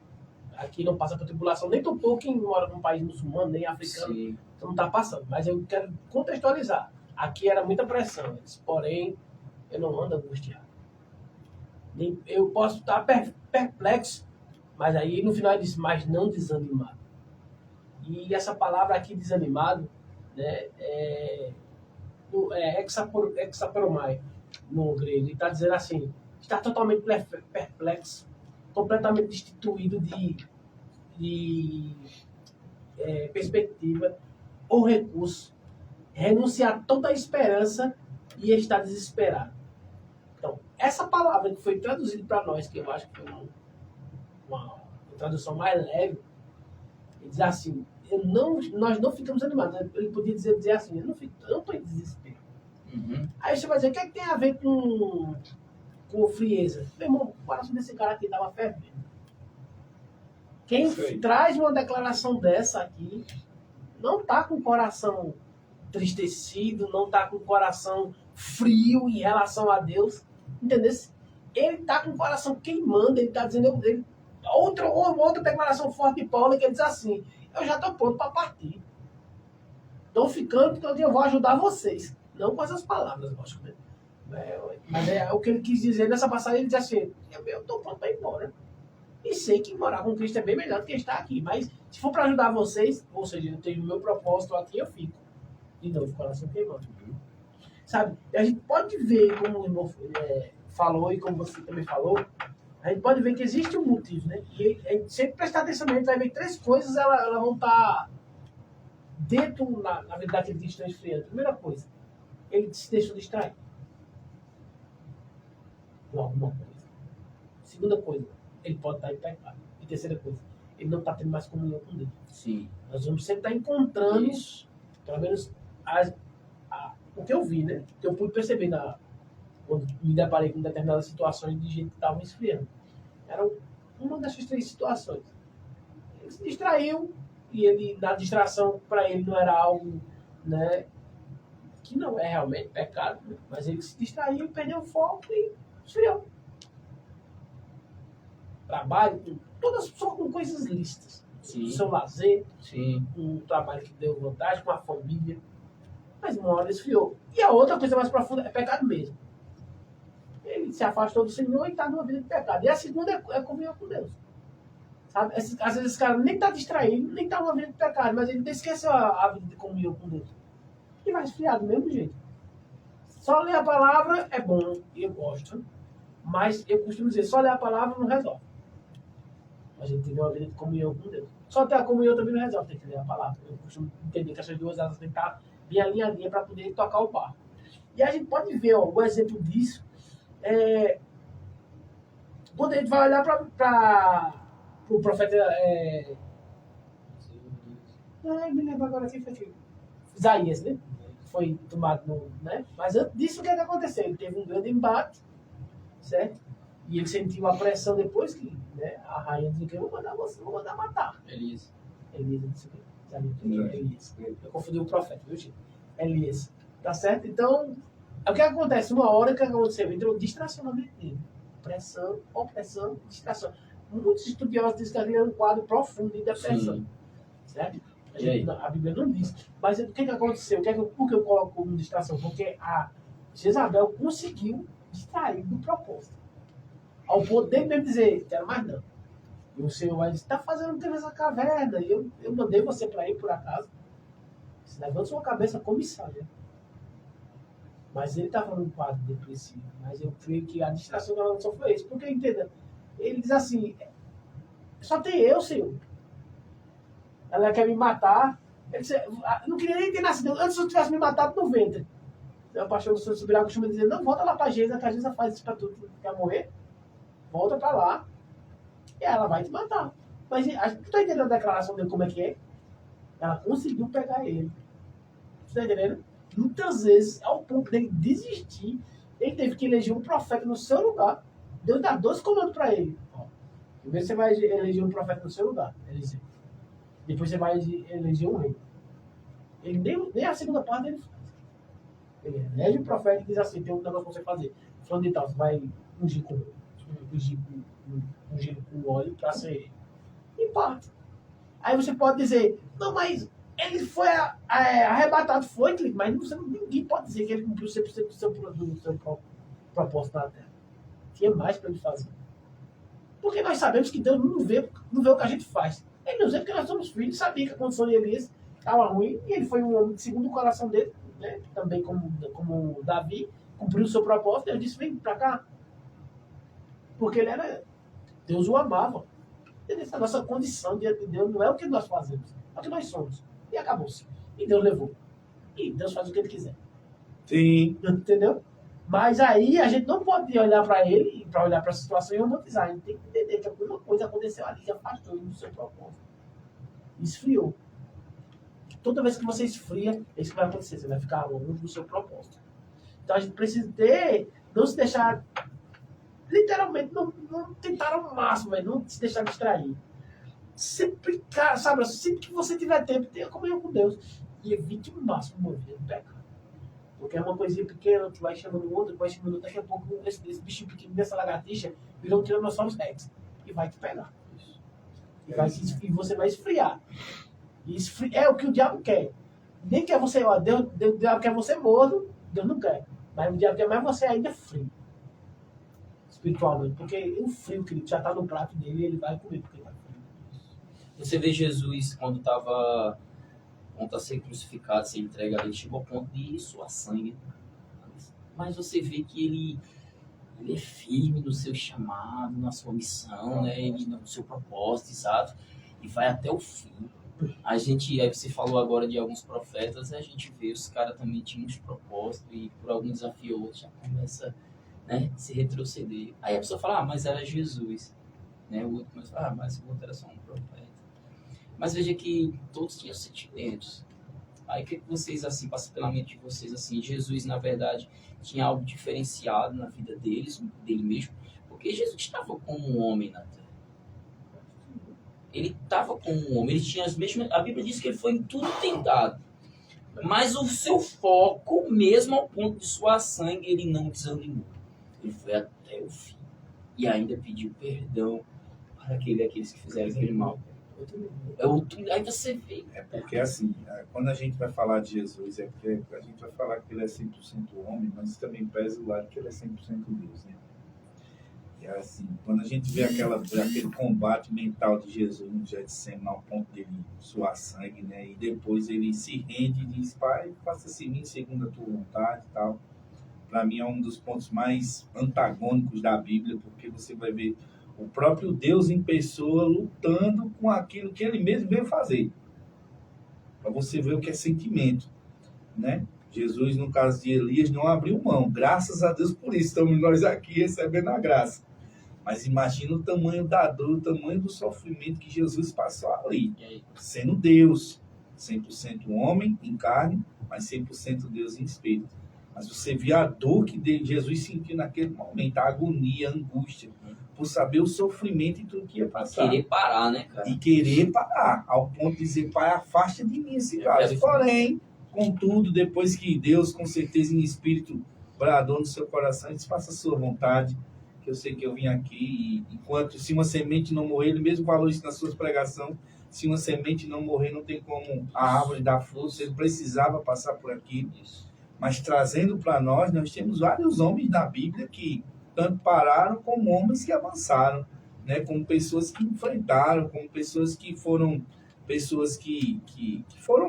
aqui não passa por tribulação, nem tão pouco quem mora num país muçulmano, nem africano, sim. então não está passando. Mas eu quero contextualizar. Aqui era muita pressão, porém eu não ando angustiado. Eu posso estar perplexo, mas aí no final ele diz, mas não desanimado. E essa palavra aqui, desanimado, né, é hexaporomai no grego. Ele está dizendo assim, está totalmente perplexo, completamente destituído de perspectiva ou recurso, renunciar a toda a esperança e estar desesperado. Então, essa palavra que foi traduzida para nós, que eu acho que foi uma tradução mais leve, ele diz assim, nós não ficamos animados. Ele podia dizer assim, eu não estou em desespero. Uhum. Aí você vai dizer, o que é que tem a ver com frieza? Meu irmão, o coração desse cara aqui estava fervendo. Quem traz uma declaração dessa aqui não está com o coração entristecido, não está com o coração frio em relação a Deus, entendeu? Ele está com o coração queimando, ele está dizendo, outra declaração forte de Paulo, que ele diz assim, eu já estou pronto para partir. Estou ficando porque eu vou ajudar vocês. Não com essas palavras, lógico, né? Mas é o que ele quis dizer nessa passagem, ele diz assim, eu estou pronto para ir embora. E sei que morar com Cristo é bem melhor do que estar aqui, mas se for para ajudar vocês, ou seja, eu tenho o meu propósito aqui, eu fico. De novo, coração queimando. Sabe? A gente pode ver, como o irmão falou e como você também falou, a gente pode ver que existe um motivo, né? E a gente sempre prestar atenção, a gente vai ver que 3 coisas elas vão estar dentro, na vida daquele que está esfriando. Primeira coisa, ele se deixou distrair com alguma coisa. Segunda coisa, ele pode estar em pecado. E terceira coisa, ele não está tendo mais comunhão com Deus. Sim. Nós vamos sempre estar encontrando, pelo menos, o que eu vi, né? O que eu pude perceber quando me deparei com determinadas situações de gente que estava esfriando. Era uma dessas 3 situações. Ele se distraiu, e ele, na distração, para ele não era algo, né, que não é realmente pecado, né? Mas ele se distraiu, perdeu o foco e esfriou. trabalho, só com coisas lícitas. Sim. O seu lazer, Sim. um trabalho que deu vantagem com a família. Mas uma hora esfriou. E a outra coisa mais profunda é pecado mesmo. Ele se afastou do Senhor e está numa vida de pecado. E a segunda é comunhão com Deus. Sabe? Às vezes esse cara nem está distraído, nem está numa vida de pecado, mas ele esqueceu a vida de comunhão com Deus. E vai esfriar do mesmo jeito. Só ler a palavra é bom, e eu gosto. Mas eu costumo dizer, só ler a palavra não resolve. A gente tem uma vida de comunhão com Deus. Só ter a comunhão também não resolve, tem que ler a palavra. Eu costumo entender que essas duas elas têm que estar bem alinhadinhas para poder tocar o barco. E a gente pode ver, ó, o exemplo disso. Quando a gente vai olhar para o profeta. Me lembro agora quem foi que. Isaías, né? Foi tomado no. Né? Mas antes disso, o que aconteceu? Ele teve um grande embate, certo? E ele sentiu a pressão depois que, né, a rainha disse que eu vou mandar você, vou mandar matar. Elias. Elias, disse que Elias. Eu confundi o profeta, viu, Chico? Elias. Tá certo? Então, o que acontece? Uma hora que aconteceu, entrou distração na mente dele. Pressão, opressão, distração. Muitos estudiosos dizem que ali é um quadro profundo de depressão. Sim. Certo? A Bíblia não diz. Mas o que aconteceu? Por que eu coloco como distração? Porque a Jezabel conseguiu distrair do propósito. Ao ponto dele mesmo dizer, quero mais não. E o Senhor vai dizer, está fazendo o que nessa caverna? E eu mandei você para ir por acaso. Você levanta sua cabeça como missário. Mas ele estava num quadro depressivo. Mas eu creio que a distração da só foi isso. Porque, entenda, ele diz assim, só tem eu, Senhor. Ela quer me matar. Ele disse, não queria nem ter nascido. Antes eu tivesse me matado no ventre. O pastor do Senhor Subirá costuma dizer, não, volta lá para a Geisa, que a Geisa faz isso para tu quer morrer. Volta para lá. E ela vai te matar. Mas tu está entendendo a declaração dele como é que é? Ela conseguiu pegar ele. Você está entendendo? Muitas vezes, ao ponto dele desistir, ele teve que eleger um profeta no seu lugar. Deus dá 2 comandos para ele. Primeiro você vai eleger um profeta no seu lugar, Eliseu. Depois você vai eleger um rei. Ele nem a segunda parte ele faz. Ele elege um profeta e diz assim, tem um negócio para você fazer. Falando de tal, você vai ungir com óleo para ser ele. E parte. Aí você pode dizer, não, mas ele foi arrebatado, foi, mas ninguém pode dizer que ele cumpriu 100% do seu propósito na Terra. Tinha mais para ele fazer. Porque nós sabemos que Deus não vê o que a gente faz. Ele nos vê porque nós somos filhos, sabia que a condição de Elias estava ruim, e ele foi um homem segundo o coração dele, né? Também como Davi, cumpriu o seu propósito, ele disse, vem para cá. Porque Deus o amava. Essa nossa condição diante de Deus não é o que nós fazemos, é o que nós somos. E acabou-se. E Deus levou. E Deus faz o que ele quiser. Sim. Entendeu? Mas aí a gente não pode olhar para ele, para olhar para a situação e romantizar. A gente tem que entender que alguma coisa aconteceu ali, que afastou ele do seu propósito. Esfriou. Toda vez que você esfria, é isso que vai acontecer. Você vai ficar longe do seu propósito. Então a gente precisa não se deixar, literalmente, não tentar ao máximo, não se deixar distrair. Sempre que você tiver tempo, tenha comunhão com Deus. E evite o máximo uma vida de pecado. Porque é uma coisinha pequena, tu vai chamando o outro, vai chamando daqui a pouco esse bichinho pequeno, dessa lagartixa, virou um Tiranossauro Rex. E vai te pegar. E você vai esfriar. E é o que o diabo quer. Nem quer você, o diabo quer você morto, Deus não quer. Mas o diabo quer mais você ainda frio. Espiritualmente. Porque o frio, que já está no prato dele, ele vai comer porque ele vai frio. Você vê Jesus quando estava a ser crucificado, ser entregue, ele chegou ao ponto de suar sangue. Mas você vê que ele é firme no seu chamado, na sua missão, né? Ele no seu propósito, exato, e vai até o fim. Aí você falou agora de alguns profetas, a gente vê os caras também tinham uns propósitos e por algum desafio ou outro já começa, né, a se retroceder. Aí a pessoa fala, mas era Jesus, né? O outro começa a falar, mas o outro era só um profeta. Mas veja que todos tinham sentimentos. Aí o que vocês, assim, passam pela mente de vocês, assim, Jesus, na verdade, tinha algo diferenciado na vida dele mesmo, porque Jesus estava como um homem na Terra. Ele estava como um homem, ele tinha as mesmas... A Bíblia diz que ele foi em tudo tentado. Mas o seu foco, mesmo ao ponto de suar sangue, ele não desanimou. Ele foi até o fim. E ainda pediu perdão para aqueles que fizeram aquele mal. É outro, aí você vê. É porque, assim, quando a gente vai falar de Jesus, é porque a gente vai falar que ele é 100% homem, mas também pesa o lado que ele é 100% Deus, né? E, assim, quando a gente vê aquele combate mental de Jesus no Getsemane, ao ponto dele suar sangue, né? E depois ele se rende e diz, Pai, faça-se em mim segundo a tua vontade e tal. Para mim é um dos pontos mais antagônicos da Bíblia, porque você vai ver o próprio Deus em pessoa lutando com aquilo que ele mesmo veio fazer. Para você ver o que é sentimento, né? Jesus, no caso de Elias, não abriu mão. Graças a Deus por isso. Estamos nós aqui recebendo a graça. Mas imagina o tamanho da dor, o tamanho do sofrimento que Jesus passou ali. Sendo Deus, 100% homem em carne, mas 100% Deus em espírito. Mas você vê a dor que Jesus sentiu naquele momento, a agonia, a angústia, por saber o sofrimento e tudo que ia passar. Querer parar, né, cara? E querer parar, ao ponto de dizer, Pai, afasta de mim esse caso. Porém, contudo, depois que Deus, com certeza, em espírito, bradou no seu coração, disse, faça a sua vontade, que eu sei que eu vim aqui, e enquanto, se uma semente não morrer, ele mesmo falou isso nas suas pregações, se uma semente não morrer, não tem como a árvore dar frutos, ele precisava passar por aquilo. Mas trazendo para nós temos vários homens na Bíblia que tanto pararam como homens que avançaram, né? Como pessoas que enfrentaram, como pessoas que foram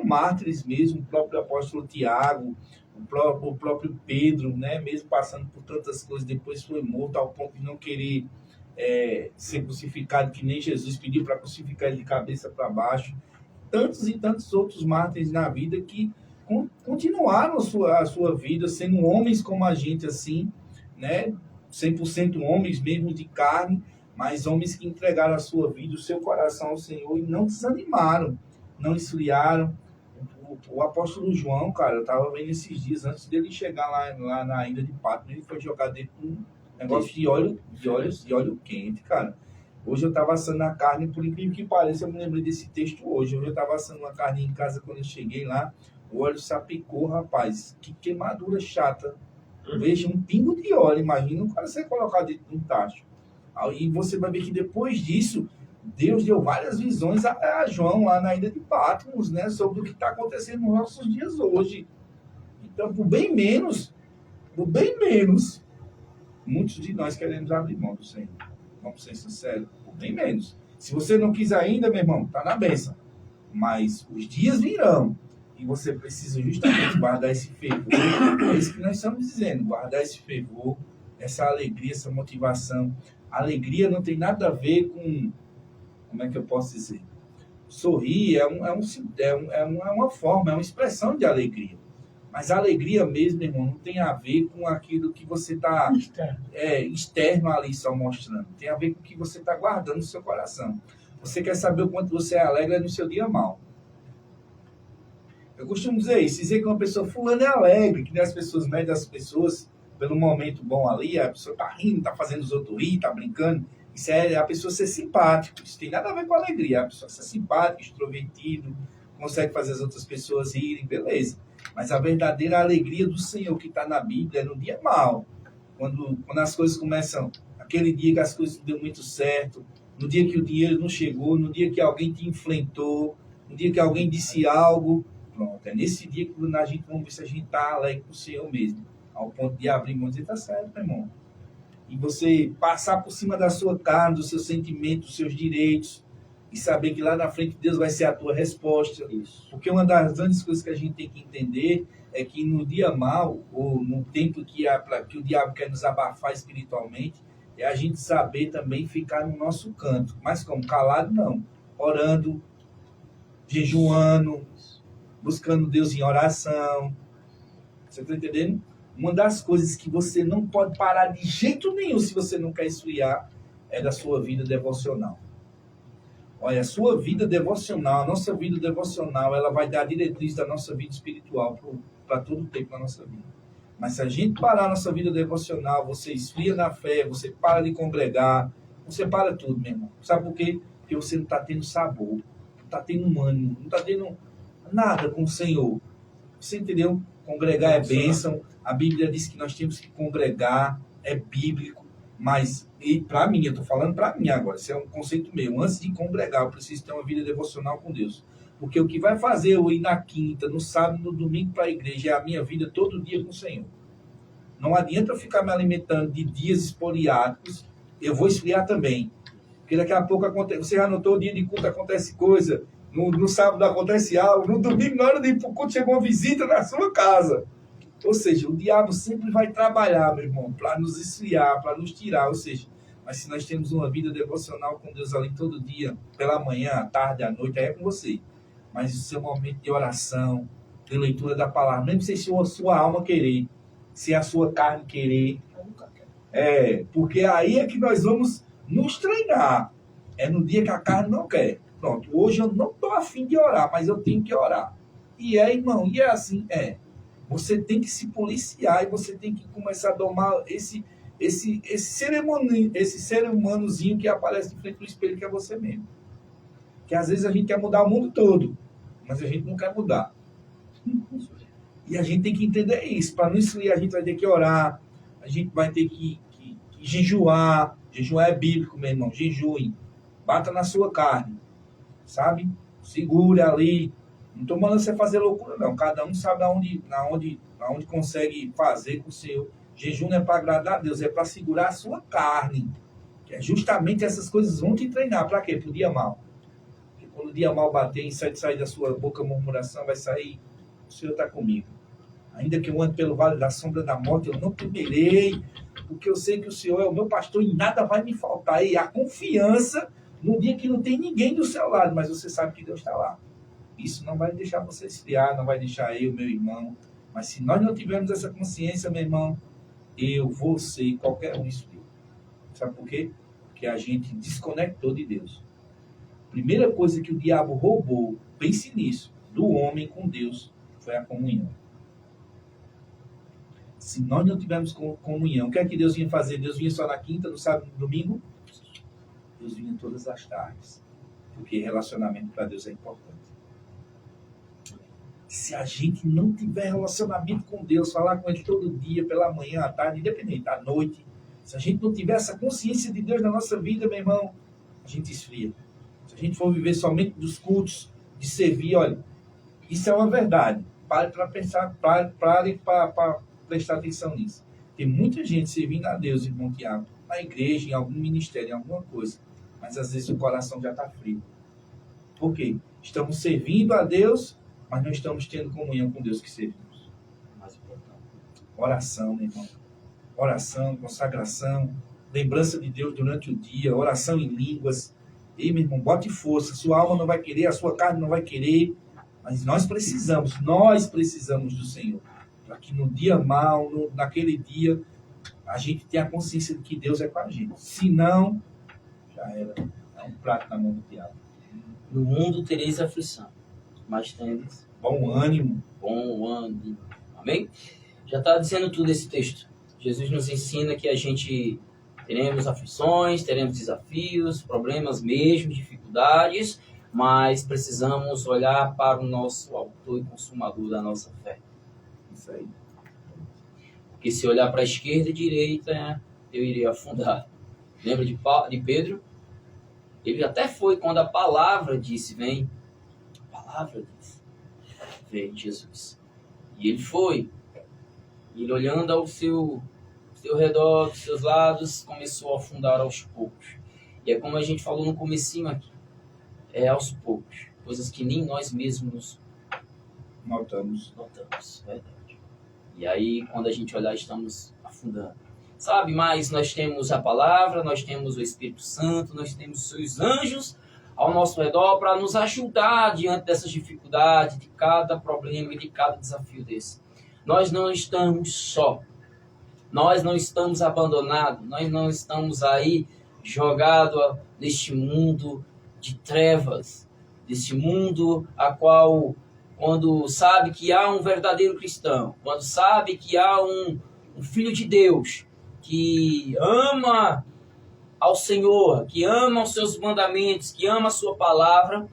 mártires mesmo, o próprio apóstolo Tiago, o próprio Pedro, né? Mesmo passando por tantas coisas, depois foi morto ao ponto de não querer ser crucificado, que nem Jesus pediu para crucificar ele de cabeça para baixo. Tantos e tantos outros mártires na vida que continuaram a sua vida sendo homens como a gente, assim, né? 100% homens mesmo de carne, mas homens que entregaram a sua vida, o seu coração ao Senhor e não desanimaram, não esfriaram. O apóstolo João, cara, eu estava vendo esses dias, antes dele chegar lá na ilha de Patmos, ele foi jogar dentro de um negócio de óleo quente, cara. Hoje eu estava assando a carne, por incrível que pareça, eu me lembrei desse texto hoje. Hoje eu estava assando uma carne em casa, quando eu cheguei lá, o óleo sapicou, rapaz. Que queimadura chata. Veja, um pingo de óleo, imagina o cara ser colocado dentro de um tacho. Aí você vai ver que depois disso, Deus deu várias visões a João lá na ilha de Patmos, né? Sobre o que está acontecendo nos nossos dias hoje. Então, por bem menos, muitos de nós queremos abrir mão do Senhor. Vamos ser sinceros, por bem menos. Se você não quis ainda, meu irmão, tá na bênção. Mas os dias virão. E você precisa justamente guardar esse fervor. É isso que nós estamos dizendo. Guardar esse fervor, essa alegria, essa motivação. A alegria não tem nada a ver com... Como é que eu posso dizer? Sorrir é uma forma, é uma expressão de alegria. Mas a alegria mesmo, irmão, não tem a ver com aquilo que você está externo ali só mostrando. Tem a ver com o que você está guardando no seu coração. Você quer saber o quanto você é alegre no seu dia mal. Eu costumo dizer isso, dizer que uma pessoa fulana é alegre, que nem as pessoas medem as pessoas pelo momento bom ali, a pessoa está rindo, está fazendo os outros rir, está brincando. Isso é a pessoa ser simpática. Isso tem nada a ver com alegria. A pessoa ser simpática, extrovertido, consegue fazer as outras pessoas rirem, beleza. Mas a verdadeira alegria do Senhor que está na Bíblia é no dia mal. Quando as coisas começam, aquele dia que as coisas não deu muito certo, no dia que o dinheiro não chegou, no dia que alguém te enfrentou, no dia que alguém disse algo, pronto. É nesse dia que a gente vamos ver se a gente está alegre com o Senhor mesmo. Ao ponto de abrir mão e dizer, está certo, meu irmão. E você passar por cima da sua carne, dos seus sentimentos, dos seus direitos, e saber que lá na frente Deus vai ser a tua resposta. Isso. Porque uma das grandes coisas que a gente tem que entender é que no dia mal, ou no tempo que o diabo quer nos abafar espiritualmente, é a gente saber também ficar no nosso canto. Mas como? Calado não. Orando, jejuando, buscando Deus em oração. Você está entendendo? Uma das coisas que você não pode parar de jeito nenhum se você não quer esfriar é da sua vida devocional. Olha, a sua vida devocional, a nossa vida devocional, ela vai dar a diretriz da nossa vida espiritual para todo o tempo da nossa vida. Mas se a gente parar a nossa vida devocional, você esfria na fé, você para de congregar, você para tudo, meu irmão. Sabe por quê? Porque você não está tendo sabor, não está tendo ânimo, não está tendo nada com o Senhor. Você entendeu? Congregar é bênção. A Bíblia diz que nós temos que congregar, é bíblico. Mas, e para mim, eu estou falando para mim agora, isso é um conceito meu. Antes de congregar, eu preciso ter uma vida devocional com Deus. Porque o que vai fazer eu ir na quinta, no sábado, no domingo para a igreja é a minha vida todo dia com o Senhor. Não adianta eu ficar me alimentando de dias esporádicos, eu vou esfriar também. Porque daqui a pouco acontece, você já notou, o dia de culto acontece coisa, no sábado acontece algo, no domingo, na hora de ir para o culto, chega uma visita na sua casa. Ou seja, o diabo sempre vai trabalhar, meu irmão, para nos esfriar, para nos tirar. Ou seja, mas se nós temos uma vida devocional com Deus ali todo dia, pela manhã, à tarde, à noite, aí é com você. Mas o seu momento de oração, de leitura da palavra, nem sei se a sua alma querer, se a sua carne querer. Porque aí é que nós vamos nos treinar. É no dia que a carne não quer. Pronto, hoje eu não estou afim de orar, mas eu tenho que orar. E irmão, e é assim, Você tem que se policiar e você tem que começar a domar esse ser humanozinho que aparece de frente do espelho, que é você mesmo. Que às vezes a gente quer mudar o mundo todo, mas a gente não quer mudar. E a gente tem que entender isso. Para não esfriar, a gente vai ter que orar, a gente vai ter que jejuar. Jejuar é bíblico, meu irmão. Jejuem. Bata na sua carne. Sabe? Segure ali. Não estou mandando você fazer loucura, não. Cada um sabe aonde consegue fazer com o seu. Jejum não é para agradar a Deus, é para segurar a sua carne. Que é justamente essas coisas vão te treinar. Para quê? Para o dia mal. Porque quando o dia mal bater e sair da sua boca murmuração, vai sair, o Senhor está comigo. Ainda que eu ande pelo vale da sombra da morte, eu não temerei, porque eu sei que o Senhor é o meu pastor e nada vai me faltar. E a confiança no dia que não tem ninguém do seu lado, mas você sabe que Deus está lá. Isso não vai deixar você esfriar, não vai deixar eu, meu irmão. Mas se nós não tivermos essa consciência, meu irmão, eu, você, qualquer um esfria. Sabe por quê? Porque a gente desconectou de Deus. Primeira coisa que o diabo roubou, pense nisso, do homem com Deus, foi a comunhão. Se nós não tivermos comunhão, o que é que Deus vinha fazer? Deus vinha só na quinta, no sábado, no domingo? Deus vinha todas as tardes. Porque relacionamento para Deus é importante. Se a gente não tiver relacionamento com Deus, falar com Ele todo dia, pela manhã, à tarde, independente, à noite, se a gente não tiver essa consciência de Deus na nossa vida, meu irmão, a gente esfria. Se a gente for viver somente dos cultos, de servir, olha, isso é uma verdade. Pare para pensar, pare para prestar atenção nisso. Tem muita gente servindo a Deus, irmão Tiago, na igreja, em algum ministério, em alguma coisa, mas às vezes o coração já está frio. Por quê? Estamos servindo a Deus, mas não estamos tendo comunhão com Deus que servimos. Oração, meu irmão. Oração, consagração, lembrança de Deus durante o dia, oração em línguas. E, meu irmão, bote força. Sua alma não vai querer, a sua carne não vai querer, mas nós precisamos do Senhor. Para que no dia mal, naquele dia, a gente tenha a consciência de que Deus é com a gente. Se não, já era. É um prato na mão do diabo. No mundo tereis aflição, mas tendes bom ânimo. Bom ânimo. Amém? Já está dizendo tudo esse texto. Jesus nos ensina que a gente teremos aflições, teremos desafios, problemas mesmo, dificuldades, mas precisamos olhar para o nosso autor e consumador da nossa fé. Isso aí. Porque se olhar para a esquerda e direita, eu irei afundar. Lembra de Pedro? Ele até foi quando a palavra disse, vem. A palavra disse, vem Jesus. E ele foi. E ele olhando ao seu redor, dos seus lados, começou a afundar aos poucos. E é como a gente falou no comecinho aqui. É aos poucos. Coisas que nem nós mesmos notamos. Verdade. E aí, quando a gente olhar, estamos afundando. Sabe, mas nós temos a palavra, nós temos o Espírito Santo, nós temos os seus anjos ao nosso redor para nos ajudar diante dessas dificuldades, de cada problema e de cada desafio desse. Nós não estamos só. Nós não estamos abandonados. Nós não estamos aí jogados neste mundo de trevas, deste mundo a qual, quando sabe que há um verdadeiro cristão, quando sabe que há um filho de Deus, que ama ao Senhor, que ama os seus mandamentos, que ama a sua palavra,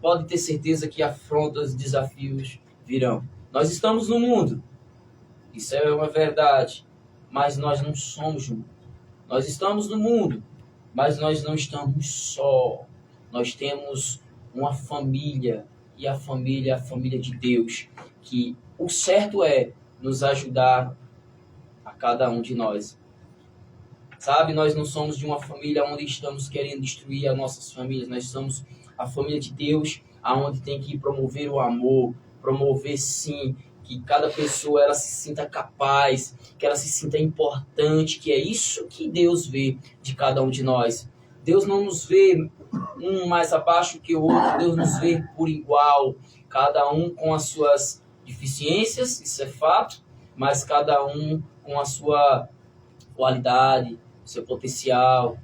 pode ter certeza que afrontas e desafios virão. Nós estamos no mundo, isso é uma verdade, mas nós não somos o mundo. Nós estamos no mundo, mas nós não estamos só. Nós temos uma família, e a família é a família de Deus, que o certo é nos ajudar a cada um de nós. Sabe, nós não somos de uma família onde estamos querendo destruir as nossas famílias, nós somos a família de Deus, aonde tem que promover o amor, promover sim, que cada pessoa ela se sinta capaz, que ela se sinta importante, que é isso que Deus vê de cada um de nós. Deus não nos vê um mais abaixo que o outro, Deus nos vê por igual, cada um com as suas deficiências, isso é fato, mas cada um com a sua qualidade, seu potencial,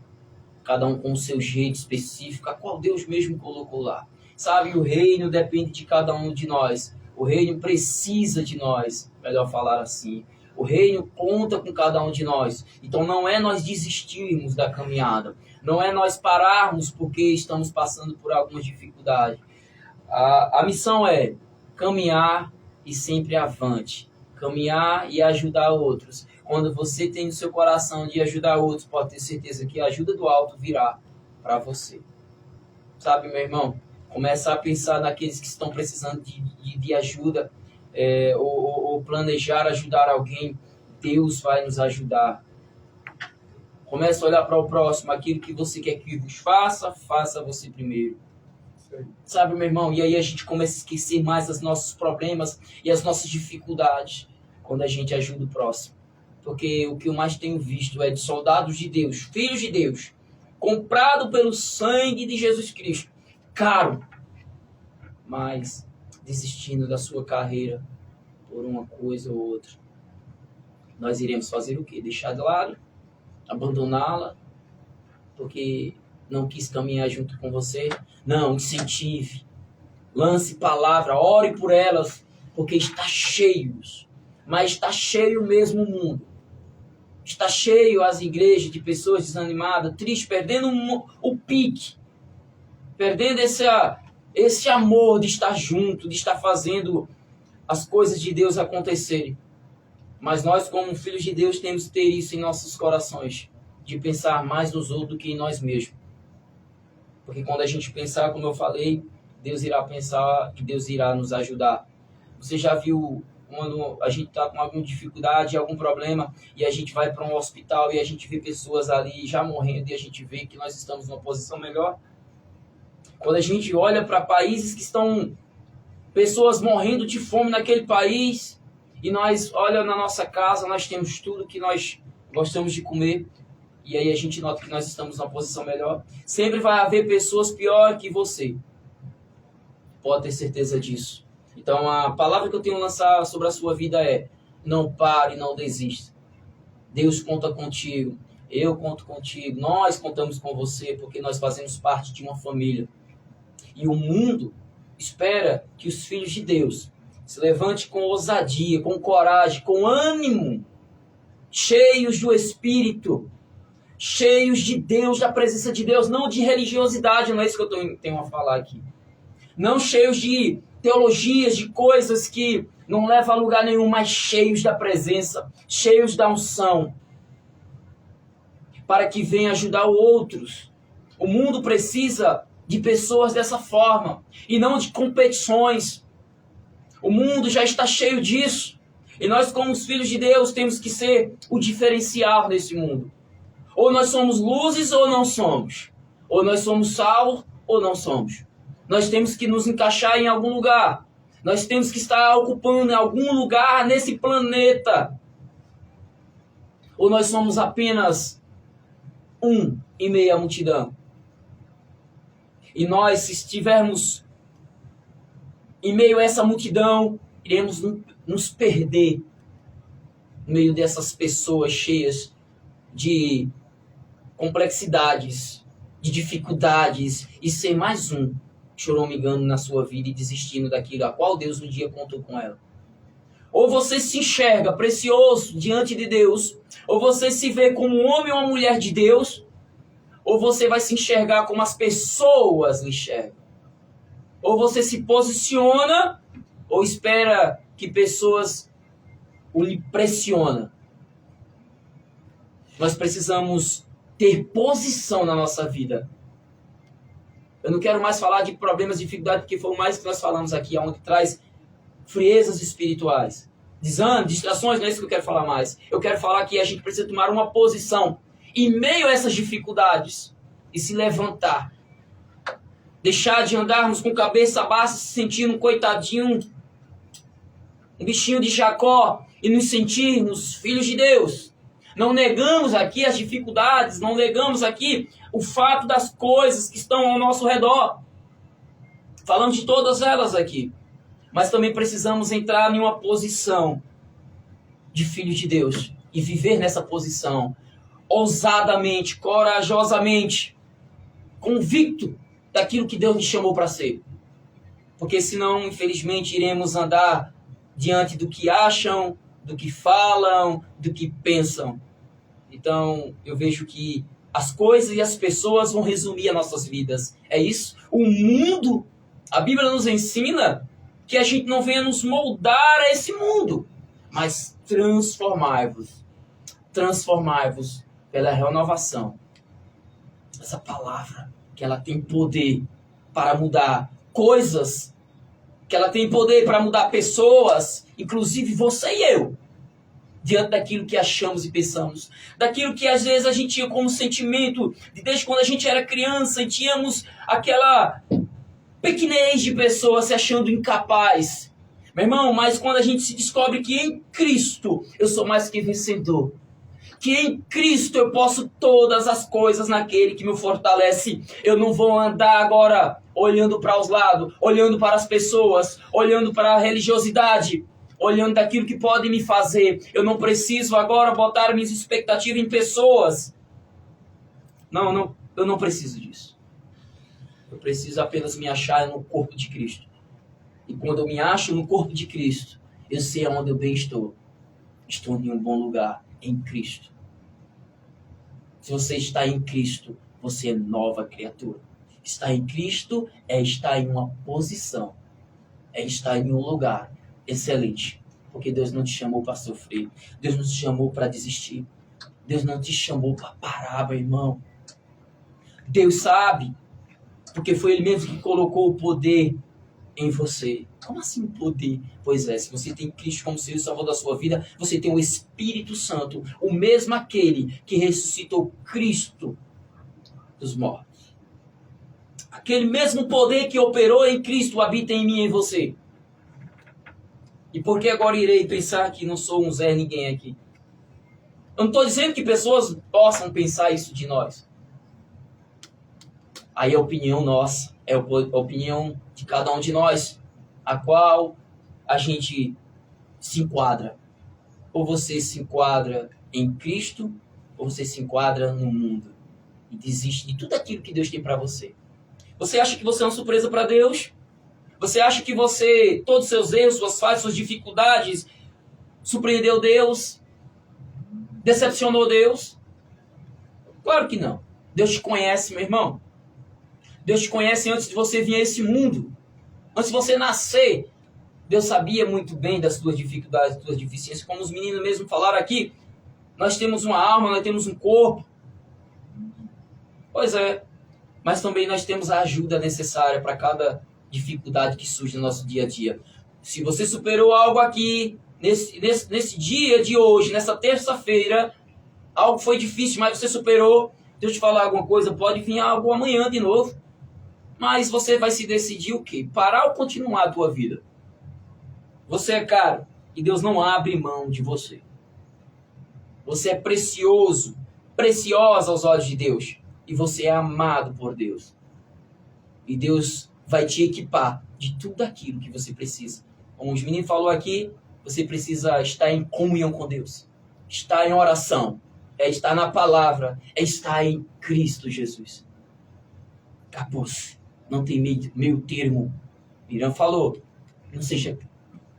cada um com o seu jeito específico, a qual Deus mesmo colocou lá. Sabe, o reino depende de cada um de nós. O reino precisa de nós, melhor falar assim. O reino conta com cada um de nós. Então não é nós desistirmos da caminhada. Não é nós pararmos porque estamos passando por alguma dificuldade. A missão é caminhar e sempre avante. Caminhar e ajudar outros. Quando você tem no seu coração de ajudar outros, pode ter certeza que a ajuda do alto virá para você. Sabe, meu irmão? Começa a pensar naqueles que estão precisando de ajuda, ou planejar ajudar alguém. Deus vai nos ajudar. Começa a olhar para o próximo. Aquilo que você quer que vos faça, faça você primeiro. Sabe, meu irmão? E aí a gente começa a esquecer mais os nossos problemas e as nossas dificuldades quando a gente ajuda o próximo. Porque o que eu mais tenho visto é de soldados de Deus, filhos de Deus, comprado pelo sangue de Jesus Cristo, caro, mas desistindo da sua carreira por uma coisa ou outra. Nós iremos fazer o quê? Deixar de lado? Abandoná-la? Porque não quis caminhar junto com você? Não, incentive. Lance palavra, ore por elas, porque está cheio, mas está cheio mesmo o mundo. Está cheio as igrejas de pessoas desanimadas, tristes, perdendo o pique, perdendo esse amor de estar junto, de estar fazendo as coisas de Deus acontecerem. Mas nós, como filhos de Deus, temos que ter isso em nossos corações, de pensar mais nos outros do que em nós mesmos. Porque quando a gente pensar, como eu falei, Deus irá pensar que Deus irá nos ajudar. Você já viu quando a gente está com alguma dificuldade, algum problema, e a gente vai para um hospital e a gente vê pessoas ali já morrendo e a gente vê que nós estamos numa posição melhor? Quando a gente olha para países que estão pessoas morrendo de fome naquele país e nós olha na nossa casa, nós temos tudo que nós gostamos de comer e aí a gente nota que nós estamos numa posição melhor. Sempre vai haver pessoas piores que você. Pode ter certeza disso. Então, a palavra que eu tenho lançado sobre a sua vida é: não pare, não desista. Deus conta contigo, eu conto contigo, nós contamos com você, porque nós fazemos parte de uma família. E o mundo espera que os filhos de Deus se levantem com ousadia, com coragem, com ânimo, cheios do Espírito, cheios de Deus, da presença de Deus, não de religiosidade, não é isso que eu tenho a falar aqui. Não cheios de teologias, de coisas que não levam a lugar nenhum, mas cheios da presença, cheios da unção, para que venham ajudar outros. O mundo precisa de pessoas dessa forma, e não de competições. O mundo já está cheio disso, e nós, como os filhos de Deus, temos que ser o diferencial desse mundo. Ou nós somos luzes ou não somos. Ou nós somos sal ou não somos. Nós temos que nos encaixar em algum lugar. Nós temos que estar ocupando algum lugar nesse planeta. Ou nós somos apenas um em meio à multidão. E nós, se estivermos em meio a essa multidão, iremos nos perder no meio dessas pessoas cheias de complexidades, de dificuldades, e ser mais um choramingando na sua vida e desistindo daquilo a qual Deus um dia contou com ela. Ou você se enxerga precioso diante de Deus, ou você se vê como um homem ou uma mulher de Deus, ou você vai se enxergar como as pessoas lhe enxergam. Ou você se posiciona, ou espera que pessoas o lhe pressionam. Nós precisamos ter posição na nossa vida. Eu não quero mais falar de problemas, dificuldades, porque foi o mais que nós falamos aqui, onde traz friezas espirituais. Desânimo, distrações, não é isso que eu quero falar mais. Eu quero falar que a gente precisa tomar uma posição em meio a essas dificuldades e se levantar. Deixar de andarmos com cabeça baixa, se sentindo um coitadinho, um bichinho de Jacó, e nos sentirmos filhos de Deus. Não negamos aqui as dificuldades, não negamos aqui o fato das coisas que estão ao nosso redor. Falamos de todas elas aqui. Mas também precisamos entrar em uma posição de filho de Deus e viver nessa posição ousadamente, corajosamente, convicto daquilo que Deus nos chamou para ser. Porque senão, infelizmente, iremos andar diante do que acham, do que falam, do que pensam. Então, eu vejo que as coisas e as pessoas vão resumir as nossas vidas. É isso. O mundo, a Bíblia nos ensina que a gente não venha nos moldar a esse mundo, mas transformai-vos pela renovação. Essa palavra, que ela tem poder para mudar coisas, que ela tem poder para mudar pessoas, inclusive você e eu, diante daquilo que achamos e pensamos, daquilo que às vezes a gente tinha como sentimento, desde quando a gente era criança e tínhamos aquela pequenez de pessoa se achando incapaz. Meu irmão, mas quando a gente se descobre que em Cristo eu sou mais que vencedor, que em Cristo eu posso todas as coisas naquele que me fortalece, eu não vou andar agora olhando para os lados, olhando para as pessoas, olhando para a religiosidade, olhando daquilo que pode me fazer. Eu não preciso agora botar minhas expectativas em pessoas. Não, eu não preciso disso. Eu preciso apenas me achar no corpo de Cristo. E quando eu me acho no corpo de Cristo, eu sei aonde eu bem estou. Estou em um bom lugar, em Cristo. Se você está em Cristo, você é nova criatura. Estar em Cristo é estar em uma posição. É estar em um lugar excelente. Porque Deus não te chamou para sofrer. Deus não te chamou para desistir. Deus não te chamou para parar, meu irmão. Deus sabe. Porque foi Ele mesmo que colocou o poder em você. Como assim poder? Pois é, se você tem Cristo como Senhor e Salvador da sua vida, você tem o Espírito Santo, o mesmo aquele que ressuscitou Cristo dos mortos. Aquele mesmo poder que operou em Cristo habita em mim e em você. E por que agora irei pensar que não sou um Zé ninguém aqui? Eu não estou dizendo que pessoas possam pensar isso de nós. Aí é a opinião nossa, é a opinião de cada um de nós, a qual a gente se enquadra. Ou você se enquadra em Cristo, ou você se enquadra no mundo. E desiste de tudo aquilo que Deus tem para você. Você acha que você é uma surpresa para Deus? Você acha que você, todos os seus erros, suas falhas, suas dificuldades, surpreendeu Deus? Decepcionou Deus? Claro que não. Deus te conhece, meu irmão. Deus te conhece antes de você vir a esse mundo. Antes de você nascer, Deus sabia muito bem das tuas dificuldades, das tuas deficiências. Como os meninos mesmo falaram aqui, nós temos uma alma, nós temos um corpo. Pois é, mas também nós temos a ajuda necessária para cada dificuldade que surge no nosso dia a dia. Se você superou algo aqui, nesse dia de hoje, nessa terça-feira, algo foi difícil, mas você superou. Deixa eu te falar alguma coisa, pode vir algo amanhã de novo. Mas você vai se decidir o quê? Parar ou continuar a tua vida? Você é caro e Deus não abre mão de você. Você é precioso, preciosa aos olhos de Deus. E você é amado por Deus. E Deus vai te equipar de tudo aquilo que você precisa. Como os meninos falaram aqui, você precisa estar em comunhão com Deus. Estar em oração. É estar na palavra. É estar em Cristo Jesus. Acabou-se. Não tem meio termo. Irã falou, não seja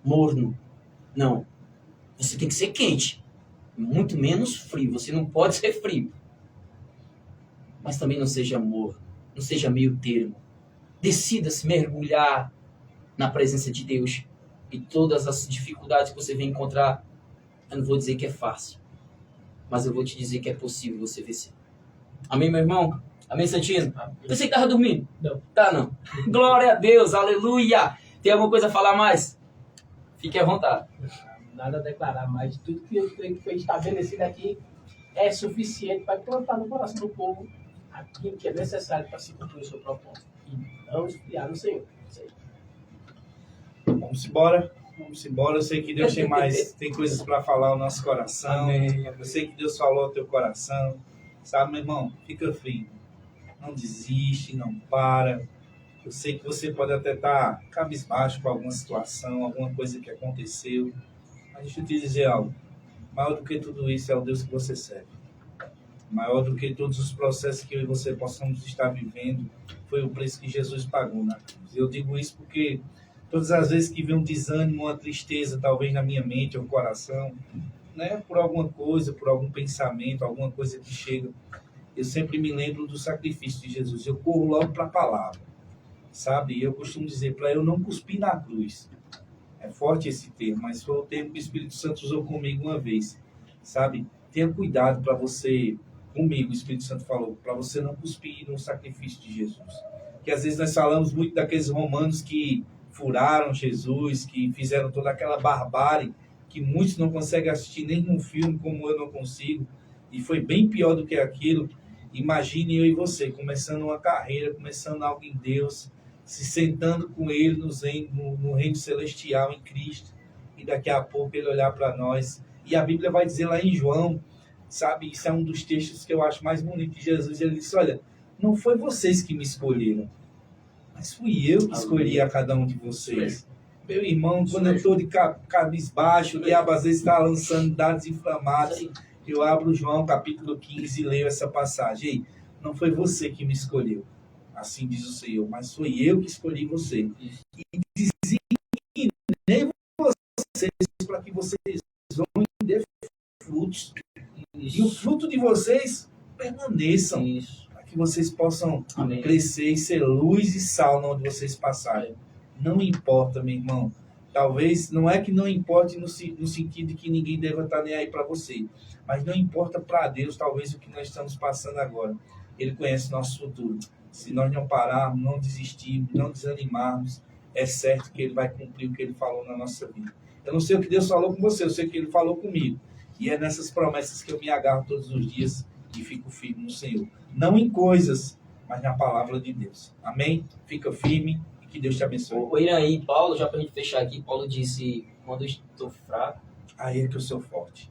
morno. Não. Você tem que ser quente. Muito menos frio. Você não pode ser frio. Mas também não seja morno. Não seja meio termo. Decida-se mergulhar na presença de Deus. E todas as dificuldades que você vai encontrar, eu não vou dizer que é fácil. mas eu vou te dizer que é possível você vencer. Amém, meu irmão? Amém, Santino? Amém. Você que estava dormindo? Não. Tá, não. Glória a Deus, aleluia. Tem alguma coisa a falar mais? Fique à vontade. Nada a declarar, mas tudo que foi estabelecido aqui é suficiente para plantar no coração do povo aquilo que é necessário para se cumprir o seu propósito. E não esfriar no Senhor. Isso aí. Vamos embora. Vamos embora. Eu sei que Deus tem coisas para falar ao nosso coração. Amém. Eu sei que Deus falou ao teu coração. Sabe, meu irmão? Fica firme. Não desiste, não para. Eu sei que você pode até estar cabisbaixo com alguma situação, alguma coisa que aconteceu. Mas deixa eu te dizer algo. Maior do que tudo isso é o Deus que você serve. Maior do que todos os processos que eu e você possamos estar vivendo, foi o preço que Jesus pagou na cruz. Eu digo isso porque todas as vezes que vem um desânimo, uma tristeza, talvez na minha mente ou no coração, né, por alguma coisa, por algum pensamento, alguma coisa que chega, eu sempre me lembro do sacrifício de Jesus. Eu corro logo para a palavra, sabe? Eu costumo dizer para eu não cuspir na cruz. É forte esse termo, mas foi o termo que o Espírito Santo usou comigo uma vez, sabe? Tenha cuidado para você, comigo, o Espírito Santo falou, para você não cuspir no sacrifício de Jesus. Que às vezes nós falamos muito daqueles romanos que furaram Jesus, que fizeram toda aquela barbárie, que muitos não conseguem assistir nem um filme como eu não consigo, e foi bem pior do que aquilo. Imagine eu e você, começando uma carreira, começando algo em Deus, se sentando com Ele no reino celestial em Cristo, e daqui a pouco Ele olhar para nós. E a Bíblia vai dizer lá em João, sabe, isso é um dos textos que eu acho mais bonito de Jesus, ele disse, olha, não foi vocês que me escolheram, mas fui eu que escolhi a cada um de vocês. Meu irmão, quando eu estou de cabisbaixo, o diabo às vezes está lançando dados inflamados, eu abro João capítulo 15 e leio essa passagem. Ei, não foi você que me escolheu, assim diz o Senhor, mas foi eu que escolhi você. E designei vocês para que vocês vão e dê frutos. E o fruto de vocês permaneçam. Para que vocês possam crescer e ser luz e sal onde vocês passarem. Não importa, meu irmão. Talvez, não é que não importe no sentido de que ninguém deva estar nem aí para você. Mas não importa para Deus, talvez, o que nós estamos passando agora. Ele conhece nosso futuro. Se nós não pararmos, não desistirmos, não desanimarmos, é certo que Ele vai cumprir o que Ele falou na nossa vida. Eu não sei o que Deus falou com você, eu sei que Ele falou comigo. E é nessas promessas que eu me agarro todos os dias e fico firme no Senhor. Não em coisas, mas na palavra de Deus. Amém? Fica firme e que Deus te abençoe. O Irã e Paulo, já para a gente fechar aqui, Paulo disse, quando eu estou fraco, aí é que eu sou forte.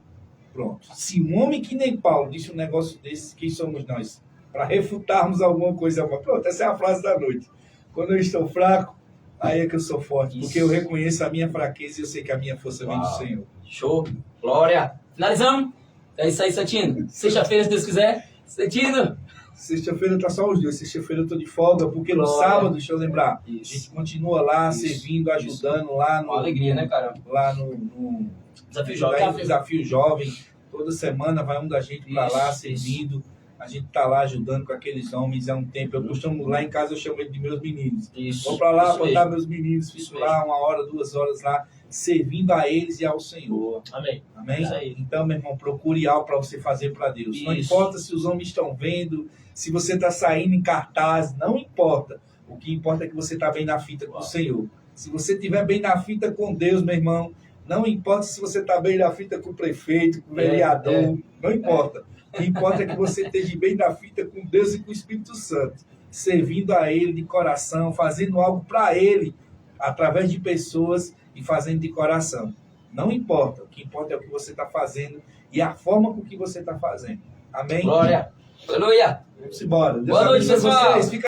Pronto. Se um homem que nem Paulo disse um negócio desse, quem somos nós? Para refutarmos alguma coisa. Pronto, essa é a frase da noite. Quando eu estou fraco, aí é que eu sou forte. Porque eu reconheço a minha fraqueza e eu sei que a minha força vem do Senhor. Show. Glória. Finalizamos? É isso aí, Santino. Sexta-feira, se Deus quiser. Santino. Sexta-feira tá só os dias. Sexta-feira eu tô de folga, porque no sábado, deixa eu lembrar, a gente continua lá, servindo, ajudando lá no... Uma alegria, né, cara? Lá no Desafio Jovem. Jovem. Toda semana vai um da gente para lá, servindo. A gente tá lá ajudando com aqueles homens há um tempo. Eu costumo, lá em casa, eu chamo ele de meus meninos. Vou para lá, botar meus meninos, fico lá 1 hora, 2 horas lá, servindo a eles e ao Senhor. Amém. Amém? Então, meu irmão, procure algo para você fazer para Deus. Não importa se os homens estão vendo, se você está saindo em cartaz, não importa. O que importa é que você está bem na fita com o Senhor. Se você estiver bem na fita com Deus, meu irmão, não importa se você está bem na fita com o prefeito, com o vereador, não importa. O que importa é que você esteja bem na fita com Deus e com o Espírito Santo, servindo a Ele de coração, fazendo algo para Ele, através de pessoas e fazendo de coração. Não importa. O que importa é o que você está fazendo e a forma com que você está fazendo. Amém? Glória. Aleluia. Vamos embora. Boa noite, pessoal. Fica